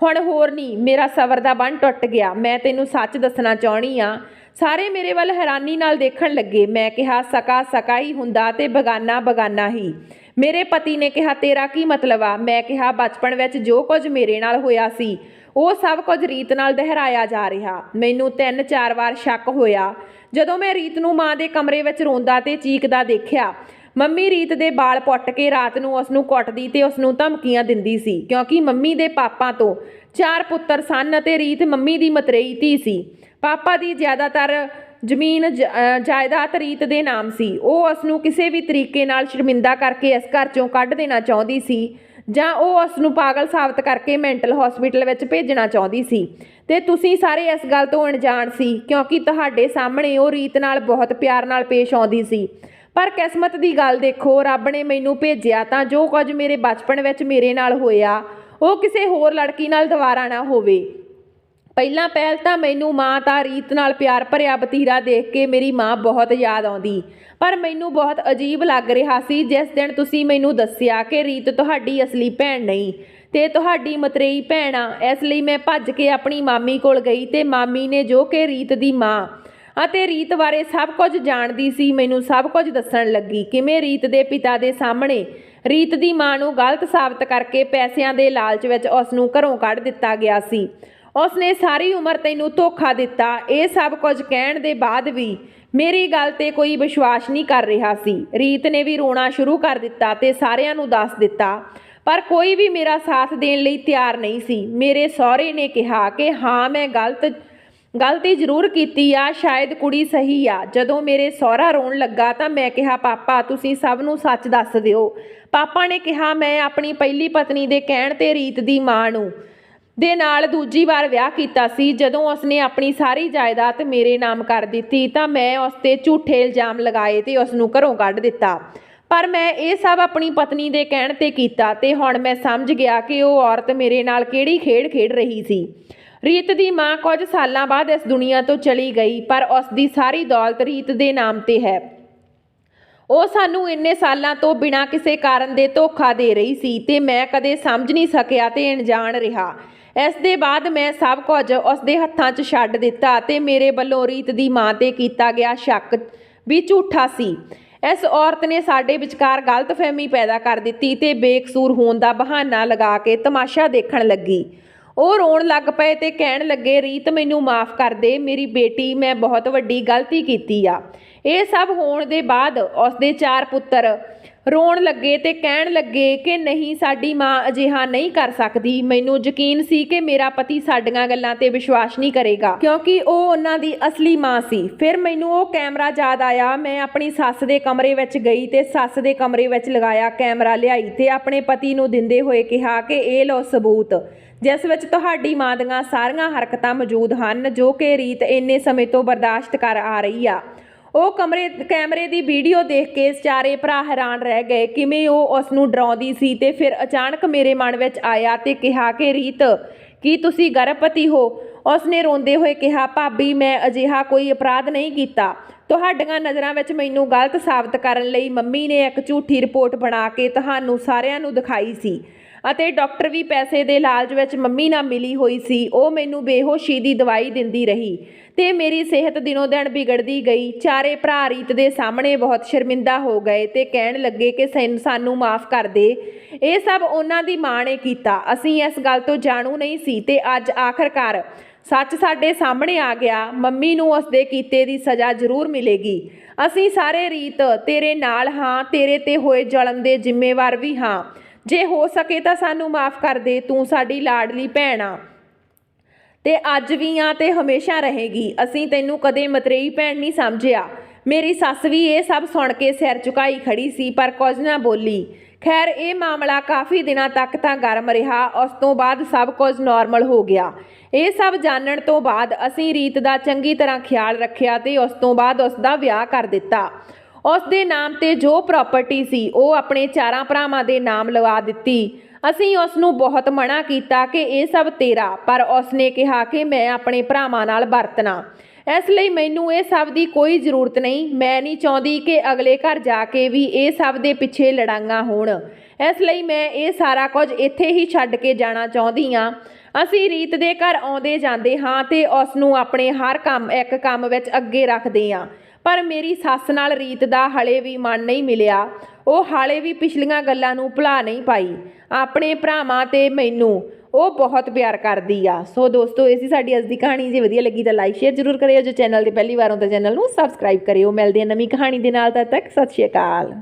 ਹੁਣ ਹੋਰ ਨਹੀਂ। ਮੇਰਾ ਸਬਰ ਦਾ ਬੰਨ੍ਹ ਟੁੱਟ ਗਿਆ। ਮੈਂ ਤੈਨੂੰ ਸੱਚ ਦੱਸਣਾ ਚਾਹੁੰਦੀ ਆ। ਸਾਰੇ ਮੇਰੇ ਵੱਲ ਹੈਰਾਨੀ ਨਾਲ ਦੇਖਣ ਲੱਗੇ। ਮੈਂ ਕਿਹਾ, ਸਕਾ ਸਕਾ ਹੀ ਹੁੰਦਾ ਤੇ ਬਗਾਨਾ ਬਗਾਨਾ ਹੀ। ਮੇਰੇ ਪਤੀ ਨੇ ਕਿਹਾ, ਤੇਰਾ ਕੀ ਮਤਲਬ ਆ? ਮੈਂ ਕਿਹਾ, ਬਚਪਨ ਵਿੱਚ ਜੋ ਕੁਝ ਮੇਰੇ ਨਾਲ ਹੋਇਆ ਸੀ ਉਹ ਸਭ ਕੁਝ ਰੀਤ ਨਾਲ ਦੁਹਰਾਇਆ ਜਾ ਰਿਹਾ। ਮੈਨੂੰ 3-4 ਵਾਰ ਸ਼ੱਕ ਹੋਇਆ ਜਦੋਂ ਮੈਂ ਰੀਤ ਨੂੰ ਮਾਂ ਦੇ ਕਮਰੇ ਵਿੱਚ ਰੋਂਦਾ ਤੇ ਚੀਕਦਾ ਦੇਖਿਆ। ਮੰਮੀ ਰੀਤ ਦੇ ਵਾਲ ਪੁੱਟ ਕੇ ਰਾਤ ਨੂੰ ਉਸ ਨੂੰ ਕੁੱਟਦੀ ਤੇ ਉਸ ਨੂੰ ਧਮਕੀਆਂ ਦਿੰਦੀ ਸੀ, ਕਿਉਂਕਿ ਮੰਮੀ ਦੇ ਪਾਪਾ ਤੋਂ 4 ਪੁੱਤਰ ਸਨ ਅਤੇ ਰੀਤ ਮੰਮੀ ਦੀ ਮਤਰੇਈ ਧੀ ਸੀ। ਪਾਪਾ ਦੀ ਜ਼ਿਆਦਾਤਰ ਜ਼ਮੀਨ ਜਾਇਦਾਦ ਰੀਤ ਦੇ ਨਾਮ ਸੀ। ਉਹ ਉਸ ਨੂੰ ਕਿਸੇ ਵੀ ਤਰੀਕੇ ਨਾਲ ਸ਼ਰਮਿੰਦਾ ਕਰਕੇ ਇਸ ਘਰ ਚੋਂ ਕੱਢ ਦੇਣਾ ਚਾਹੁੰਦੀ ਸੀ, ਜਾਂ ਉਹ ਉਸ ਨੂੰ ਪਾਗਲ ਸਾਬਤ ਕਰਕੇ ਮੈਂਟਲ ਹਸਪੀਟਲ ਵਿੱਚ ਭੇਜਣਾ ਚਾਹੁੰਦੀ ਸੀ। ਤੇ ਤੁਸੀਂ ਸਾਰੇ ਇਸ ਗੱਲ ਤੋਂ ਅਣਜਾਣ ਸੀ, ਕਿਉਂਕਿ ਤੁਹਾਡੇ ਸਾਹਮਣੇ ਉਹ ਰੀਤ ਨਾਲ ਬਹੁਤ ਪਿਆਰ ਨਾਲ ਪੇਸ਼ ਆਉਂਦੀ ਸੀ। ਪਰ ਕਿਸਮਤ ਦੀ ਗੱਲ ਦੇਖੋ, ਰੱਬ ਨੇ ਮੈਨੂੰ ਭੇਜਿਆ ਤਾਂ ਜੋ ਕੁਝ ਮੇਰੇ ਬਚਪਨ ਵਿੱਚ ਮੇਰੇ ਨਾਲ ਹੋਇਆ ਉਹ ਕਿਸੇ ਹੋਰ ਲੜਕੀ ਨਾਲ ਦੁਬਾਰਾ ਨਾ ਹੋਵੇ। ਪਹਿਲਾਂ ਪਹਿਲ ਤਾਂ ਮੈਨੂੰ ਮਾਂ ਤਾਂ ਰੀਤ ਨਾਲ ਪਿਆਰ ਭਰਿਆ ਵਤੀਰਾ ਦੇਖ ਕੇ ਮੇਰੀ ਮਾਂ ਬਹੁਤ ਯਾਦ ਆਉਂਦੀ, ਪਰ ਮੈਨੂੰ ਬਹੁਤ ਅਜੀਬ ਲੱਗ ਰਿਹਾ ਸੀ ਜਿਸ ਦਿਨ ਤੁਸੀਂ ਮੈਨੂੰ ਦੱਸਿਆ ਕਿ ਰੀਤ ਤੁਹਾਡੀ ਅਸਲੀ ਭੈਣ ਨਹੀਂ ਤੇ ਤੁਹਾਡੀ ਮਤਰੇਈ ਭੈਣ ਆ। ਇਸ ਲਈ ਮੈਂ ਭੱਜ ਕੇ ਆਪਣੀ ਮਾਮੀ ਕੋਲ ਗਈ ਤੇ ਮਾਮੀ ਨੇ, ਜੋ ਕਿ ਰੀਤ ਦੀ ਮਾਂ ਅਤੇ ਰੀਤ ਬਾਰੇ ਸਭ ਕੁਝ ਜਾਣਦੀ ਸੀ, ਮੈਨੂੰ ਸਭ ਕੁਝ ਦੱਸਣ ਲੱਗੀ। ਕਿਵੇਂ ਰੀਤ ਦੇ ਪਿਤਾ ਦੇ ਸਾਹਮਣੇ ਰੀਤ ਦੀ ਮਾਂ ਨੂੰ ਗਲਤ ਸਾਬਤ ਕਰਕੇ ਪੈਸਿਆਂ ਦੇ ਲਾਲਚ ਵਿੱਚ ਉਸ ਨੂੰ ਘਰੋਂ ਕੱਢ ਦਿੱਤਾ ਗਿਆ ਸੀ। ਉਸਨੇ ਸਾਰੀ ਉਮਰ ਤੈਨੂੰ ਧੋਖਾ ਦਿੱਤਾ। ਇਹ ਸਭ ਕੁਝ ਕਹਿਣ ਦੇ ਬਾਅਦ ਵੀ ਮੇਰੀ ਗੱਲ ਤੇ ਕੋਈ ਵਿਸ਼ਵਾਸ ਨਹੀਂ ਕਰ ਰਿਹਾ ਸੀ। ਰੀਤ ਨੇ ਵੀ ਰੋਣਾ ਸ਼ੁਰੂ ਕਰ ਦਿੱਤਾ ਤੇ ਸਾਰਿਆਂ ਨੂੰ ਦੱਸ ਦਿੱਤਾ, ਪਰ ਕੋਈ ਵੀ ਮੇਰਾ ਸਾਥ ਦੇਣ ਲਈ ਤਿਆਰ ਨਹੀਂ ਸੀ। ਮੇਰੇ ਸਹੁਰੇ ਨੇ ਕਿਹਾ ਕਿ ਹਾਂ, ਮੈਂ ਗਲਤੀ ਜ਼ਰੂਰ ਕੀਤੀ ਆ, ਸ਼ਾਇਦ ਕੁੜੀ ਸਹੀ ਆ। ਜਦੋਂ ਮੇਰੇ ਸਹੁਰਾ ਰੋਣ ਲੱਗਾ ਤਾਂ ਮੈਂ ਕਿਹਾ, ਪਾਪਾ ਤੁਸੀਂ ਸਭ ਨੂੰ ਸੱਚ ਦੱਸ ਦਿਓ। ਪਾਪਾ ਨੇ ਕਿਹਾ, ਮੈਂ ਆਪਣੀ ਪਹਿਲੀ ਪਤਨੀ ਦੇ ਕਹਿਣ ਤੇ ਰੀਤ ਦੀ ਮਾਂ ਨੂੰ ਦੇ ਨਾਲ ਦੂਜੀ ਵਾਰ ਵਿਆਹ ਕੀਤਾ ਸੀ। ਜਦੋਂ ਉਸਨੇ ਆਪਣੀ ਸਾਰੀ ਜਾਇਦਾਦ ਮੇਰੇ ਨਾਮ ਕਰ ਦਿੱਤੀ ਤਾਂ ਮੈਂ ਉਸ ਤੇ ਝੂਠੇ ਇਲਜ਼ਾਮ ਲਗਾਏ ਤੇ ਉਸ ਨੂੰ ਘਰੋਂ ਕੱਢ ਦਿੱਤਾ। ਪਰ ਮੈਂ ਇਹ ਸਭ ਆਪਣੀ ਪਤਨੀ ਦੇ ਕਹਿਣ ਤੇ ਕੀਤਾ ਤੇ ਹੁਣ ਮੈਂ ਸਮਝ ਗਿਆ ਕਿ ਉਹ ਔਰਤ ਮੇਰੇ ਨਾਲ ਕਿਹੜੀ ਖੇਡ ਖੇਡ ਰਹੀ ਸੀ। ਰੀਤ ਦੀ ਮਾਂ ਕੁਝ ਸਾਲਾਂ ਬਾਅਦ ਇਸ ਦੁਨੀਆ ਤੋਂ ਚਲੀ ਗਈ, ਪਰ ਉਸ ਦੀ ਸਾਰੀ ਦੌਲਤ ਰੀਤ ਦੇ ਨਾਮ ਤੇ ਹੈ। ਉਹ ਸਾਨੂੰ ਇੰਨੇ ਸਾਲਾਂ ਤੋਂ ਬਿਨਾਂ ਕਿਸੇ ਕਾਰਨ ਦੇ ਧੋਖਾ ਦੇ ਰਹੀ ਸੀ ਤੇ ਮੈਂ ਕਦੇ ਸਮਝ ਨਹੀਂ ਸਕਿਆ ਤੇ ਅਣਜਾਣ ਰਿਹਾ। ਇਸ ਦੇ ਬਾਅਦ ਮੈਂ ਸਭ ਕੁਝ ਉਸ ਦੇ ਹੱਥਾਂ 'ਚ ਛੱਡ ਦਿੱਤਾ ਤੇ ਮੇਰੇ ਵੱਲੋਂ ਰੀਤ ਦੀ ਮਾਂ ਤੇ ਕੀਤਾ ਗਿਆ ਸ਼ੱਕ ਵੀ ਝੂਠਾ ਸੀ। ਇਸ ਔਰਤ ਨੇ ਸਾਡੇ ਵਿਚਕਾਰ ਗਲਤਫਹਿਮੀ ਪੈਦਾ ਕਰ ਦਿੱਤੀ ਤੇ ਬੇਕਸੂਰ ਹੋਣ ਦਾ ਬਹਾਨਾ ਲਗਾ ਕੇ ਤਮਾਸ਼ਾ ਦੇਖਣ ਲੱਗੀ। ਉਹ ਰੋਣ ਲੱਗ ਪਏ ਤੇ ਕਹਿਣ ਲੱਗੇ, ਰੀਤ ਮੈਨੂੰ ਮਾਫ਼ ਕਰ ਦੇ ਮੇਰੀ ਬੇਟੀ, ਮੈਂ ਬਹੁਤ ਵੱਡੀ ਗਲਤੀ ਕੀਤੀ ਆ। ਇਹ ਸਭ ਹੋਣ ਦੇ ਬਾਅਦ ਉਸਦੇ 4 ਪੁੱਤਰ ਰੋਣ ਲੱਗੇ ਤੇ ਕਹਿਣ ਲੱਗੇ ਕਿ ਨਹੀਂ, ਸਾਡੀ ਮਾਂ ਅਜਿਹਾ ਨਹੀਂ ਕਰ ਸਕਦੀ। ਮੈਨੂੰ ਯਕੀਨ ਸੀ ਕਿ ਮੇਰਾ ਪਤੀ ਸਾਡੀਆਂ ਗੱਲਾਂ ਤੇ ਵਿਸ਼ਵਾਸ ਨਹੀਂ ਕਰੇਗਾ, ਕਿਉਂਕਿ ਉਹ ਉਹਨਾਂ ਦੀ ਅਸਲੀ ਮਾਂ ਸੀ। ਫਿਰ ਮੈਨੂੰ ਉਹ ਕੈਮਰਾ ਯਾਦ ਆਇਆ। ਮੈਂ ਆਪਣੀ ਸੱਸ ਦੇ ਕਮਰੇ ਵਿੱਚ ਗਈ ਤੇ ਸੱਸ ਦੇ ਕਮਰੇ ਵਿੱਚ ਲਗਾਇਆ ਕੈਮਰਾ ਲਿਆਈ ਤੇ ਆਪਣੇ ਪਤੀ ਨੂੰ ਦਿੰਦੇ ਹੋਏ ਕਿਹਾ ਕਿ ਇਹ ਲਓ ਸਬੂਤ, ਜਿਸ ਵਿੱਚ ਤੁਹਾਡੀ ਮਾਂ ਦੀਆਂ ਸਾਰੀਆਂ ਹਰਕਤਾਂ ਮੌਜੂਦ ਹਨ ਜੋ ਕਿ ਰੀਤ ਇੰਨੇ ਸਮੇਂ ਤੋਂ ਬਰਦਾਸ਼ਤ ਕਰ ਆ ਰਹੀ ਆ। ਉਹ ਕੈਮਰੇ ਦੀ ਵੀਡੀਓ ਦੇਖ ਕੇ ਚਾਰੇ ਭਰਾ ਹੈਰਾਨ ਰਹਿ ਗਏ, ਕਿਵੇਂ ਉਹ ਉਸ ਨੂੰ ਡਰਾਉਂਦੀ ਸੀ। ਤੇ ਫਿਰ ਅਚਾਨਕ ਮੇਰੇ ਮਨ ਵਿੱਚ ਆਇਆ ਤੇ ਕਿਹਾ ਕਿ ਰੀਤ, ਕੀ ਤੁਸੀਂ ਗਰਭਵਤੀ ਹੋ? ਉਸਨੇ ਰੋਂਦੇ ਹੋਏ ਕਿਹਾ, ਭਾਬੀ ਮੈਂ ਅਜਿਹਾ ਕੋਈ ਅਪਰਾਧ ਨਹੀਂ ਕੀਤਾ। ਤੁਹਾਡੀਆਂ ਨਜ਼ਰਾਂ ਵਿੱਚ ਮੈਨੂੰ ਗਲਤ ਸਾਬਤ ਕਰਨ ਲਈ ਮੰਮੀ ਨੇ ਇੱਕ ਝੂਠੀ ਰਿਪੋਰਟ ਬਣਾ ਕੇ ਤੁਹਾਨੂੰ ਸਾਰਿਆਂ ਨੂੰ ਦਿਖਾਈ ਸੀ ਅਤੇ ਡਾਕਟਰ ਵੀ ਪੈਸੇ ਦੇ ਲਾਲਚ ਵਿੱਚ ਮੰਮੀ ਨਾਲ ਮਿਲੀ ਹੋਈ ਸੀ। ਉਹ ਮੈਨੂੰ ਬੇਹੋਸ਼ੀ ਦੀ ਦਵਾਈ ਦਿੰਦੀ ਰਹੀ ਤੇ ਮੇਰੀ ਸਿਹਤ ਦਿਨੋਂ ਦਿਨ ਵਿਗੜਦੀ ਗਈ। ਚਾਰੇ ਭਰਾ ਰੀਤ ਦੇ ਸਾਹਮਣੇ ਬਹੁਤ ਸ਼ਰਮਿੰਦਾ ਹੋ ਗਏ ਤੇ ਕਹਿਣ ਲੱਗੇ ਕਿ ਸਾਨੂੰ ਮਾਫ਼ ਕਰ ਦੇ, ਇਹ ਸਭ ਉਹਨਾਂ ਦੀ ਮਾਂ ਨੇ ਕੀਤਾ। ਅਸੀਂ ਇਸ ਗੱਲ ਤੋਂ ਜਾਣੂ ਨਹੀਂ ਸੀ ਤੇ ਅੱਜ ਆਖਰਕਾਰ ਸੱਚ ਸਾਡੇ ਸਾਹਮਣੇ ਆ ਗਿਆ। ਮੰਮੀ ਨੂੰ ਉਸਦੇ ਕੀਤੇ ਦੀ ਸਜ਼ਾ ਜ਼ਰੂਰ ਮਿਲੇਗੀ। ਅਸੀਂ ਸਾਰੇ ਰੀਤ ਤੇਰੇ ਨਾਲ ਹਾਂ, ਤੇਰੇ ਤੇ ਹੋਏ ਜ਼ੁਲਮ ਦੇ ਜ਼ਿੰਮੇਵਾਰ ਵੀ ਹਾਂ। ਜੇ ਹੋ ਸਕੇ ਤਾਂ ਸਾਨੂੰ ਮਾਫ਼ ਕਰ ਦੇ, ਤੂੰ ਸਾਡੀ ਲਾਡਲੀ ਭੈਣ ਆ ਤੇ ਅੱਜ ਵੀ ਆ ਤੇ ਹਮੇਸ਼ਾ ਰਹੇਗੀ। ਅਸੀਂ ਤੈਨੂੰ ਕਦੇ ਮਤਰੇਈ ਭੈਣ ਨਹੀਂ ਸਮਝਿਆ। ਮੇਰੀ ਸੱਸ ਵੀ ਇਹ ਸਭ ਸੁਣ ਕੇ ਸਿਰ ਝੁਕਾਈ ਖੜੀ ਸੀ, ਪਰ ਕੁਝ ਨਾ ਬੋਲੀ। ਖੈਰ ਇਹ ਮਾਮਲਾ ਕਾਫੀ ਦਿਨਾਂ ਤੱਕ ਤਾਂ ਗਰਮ ਰਿਹਾ। ਉਸ ਤੋਂ ਬਾਅਦ ਸਭ ਕੁਝ ਨਾਰਮਲ ਹੋ ਗਿਆ। ਇਹ ਸਭ ਜਾਣਨ ਤੋਂ ਬਾਅਦ ਅਸੀਂ ਰੀਤ ਦਾ ਚੰਗੀ ਤਰ੍ਹਾਂ ਖਿਆਲ ਰੱਖਿਆ ਤੇ ਉਸ ਤੋਂ ਬਾਅਦ ਉਸ ਦਾ ਵਿਆਹ ਕਰ ਦਿੱਤਾ। ਉਸ ਦੇ ਨਾਮ ਤੇ ਜੋ ਪ੍ਰਾਪਰਟੀ ਸੀ ਉਹ ਆਪਣੇ 4 ਭਰਾਵਾਂ ਦੇ ਨਾਮ ਲਵਾ ਦਿੱਤੀ। ਅਸੀਂ ਉਸ ਨੂੰ ਬਹੁਤ ਮਨਾ ਕੀਤਾ ਕਿ ਇਹ ਸਭ ਤੇਰਾ, ਪਰ ਉਸ ਨੇ ਕਿਹਾ ਕਿ ਮੈਂ ਆਪਣੇ ਭਰਾਵਾਂ ਨਾਲ ਵਰਤਣਾ। ਇਸ ਲਈ ਮੈਨੂੰ ਇਹ ਸਭ ਦੀ ਕੋਈ ਜ਼ਰੂਰਤ ਨਹੀਂ। ਮੈਂ ਨਹੀਂ ਚਾਹੁੰਦੀ ਕਿ ਅਗਲੇ ਘਰ ਜਾ ਕੇ ਵੀ ਇਹ ਸਭ ਦੇ ਪਿੱਛੇ ਲੜਾਈਆਂ ਹੋਣ। ਇਸ ਲਈ ਮੈਂ ਇਹ ਸਾਰਾ ਕੁਝ ਇੱਥੇ ਹੀ ਛੱਡ ਕੇ ਜਾਣਾ ਚਾਹੁੰਦੀ ਹਾਂ। ਅਸੀਂ ਰੀਤ ਦੇ ਘਰ ਆਉਂਦੇ ਜਾਂਦੇ ਹਾਂ ਤੇ ਉਸ ਨੂੰ ਆਪਣੇ ਹਰ ਇੱਕ ਕੰਮ ਵਿੱਚ ਅੱਗੇ ਰੱਖਦੇ ਹਾਂ, ਪਰ ਮੇਰੀ ਸੱਸ ਨਾਲ ਰੀਤ ਦਾ ਹਲੇ ਵੀ ਮਨ ਨਹੀਂ ਮਿਲਿਆ। ਉਹ ਹਾਲੇ ਵੀ ਪਿਛਲੀਆਂ ਗੱਲਾਂ ਨੂੰ ਭੁਲਾ ਨਹੀਂ ਪਾਈ। ਆਪਣੇ ਭਰਾਵਾਂ ਤੇ ਮੈਨੂੰ ਉਹ ਬਹੁਤ ਪਿਆਰ ਕਰਦੀ ਆ। ਸੋ ਦੋਸਤੋ, ਇਹ ਸੀ ਸਾਡੀ ਅੱਜ ਦੀ ਕਹਾਣੀ। ਜੇ ਵਧੀਆ ਲੱਗੀ ਤਾਂ ਲਾਈਕ ਸ਼ੇਅਰ ਜ਼ਰੂਰ ਕਰਿਓ। ਜੋ ਚੈਨਲ ਤੇ ਪਹਿਲੀ ਵਾਰ ਆਉਂਦਾ ਚੈਨਲ ਨੂੰ ਸਬਸਕ੍ਰਾਈਬ ਕਰਿਓ। ਮਿਲਦੇ ਹਾਂ ਨਵੀਂ ਕਹਾਣੀ ਦੇ ਨਾਲ। ਤਦ ਤੱਕ ਸਤਿ ਸ਼੍ਰੀ ਅਕਾਲ।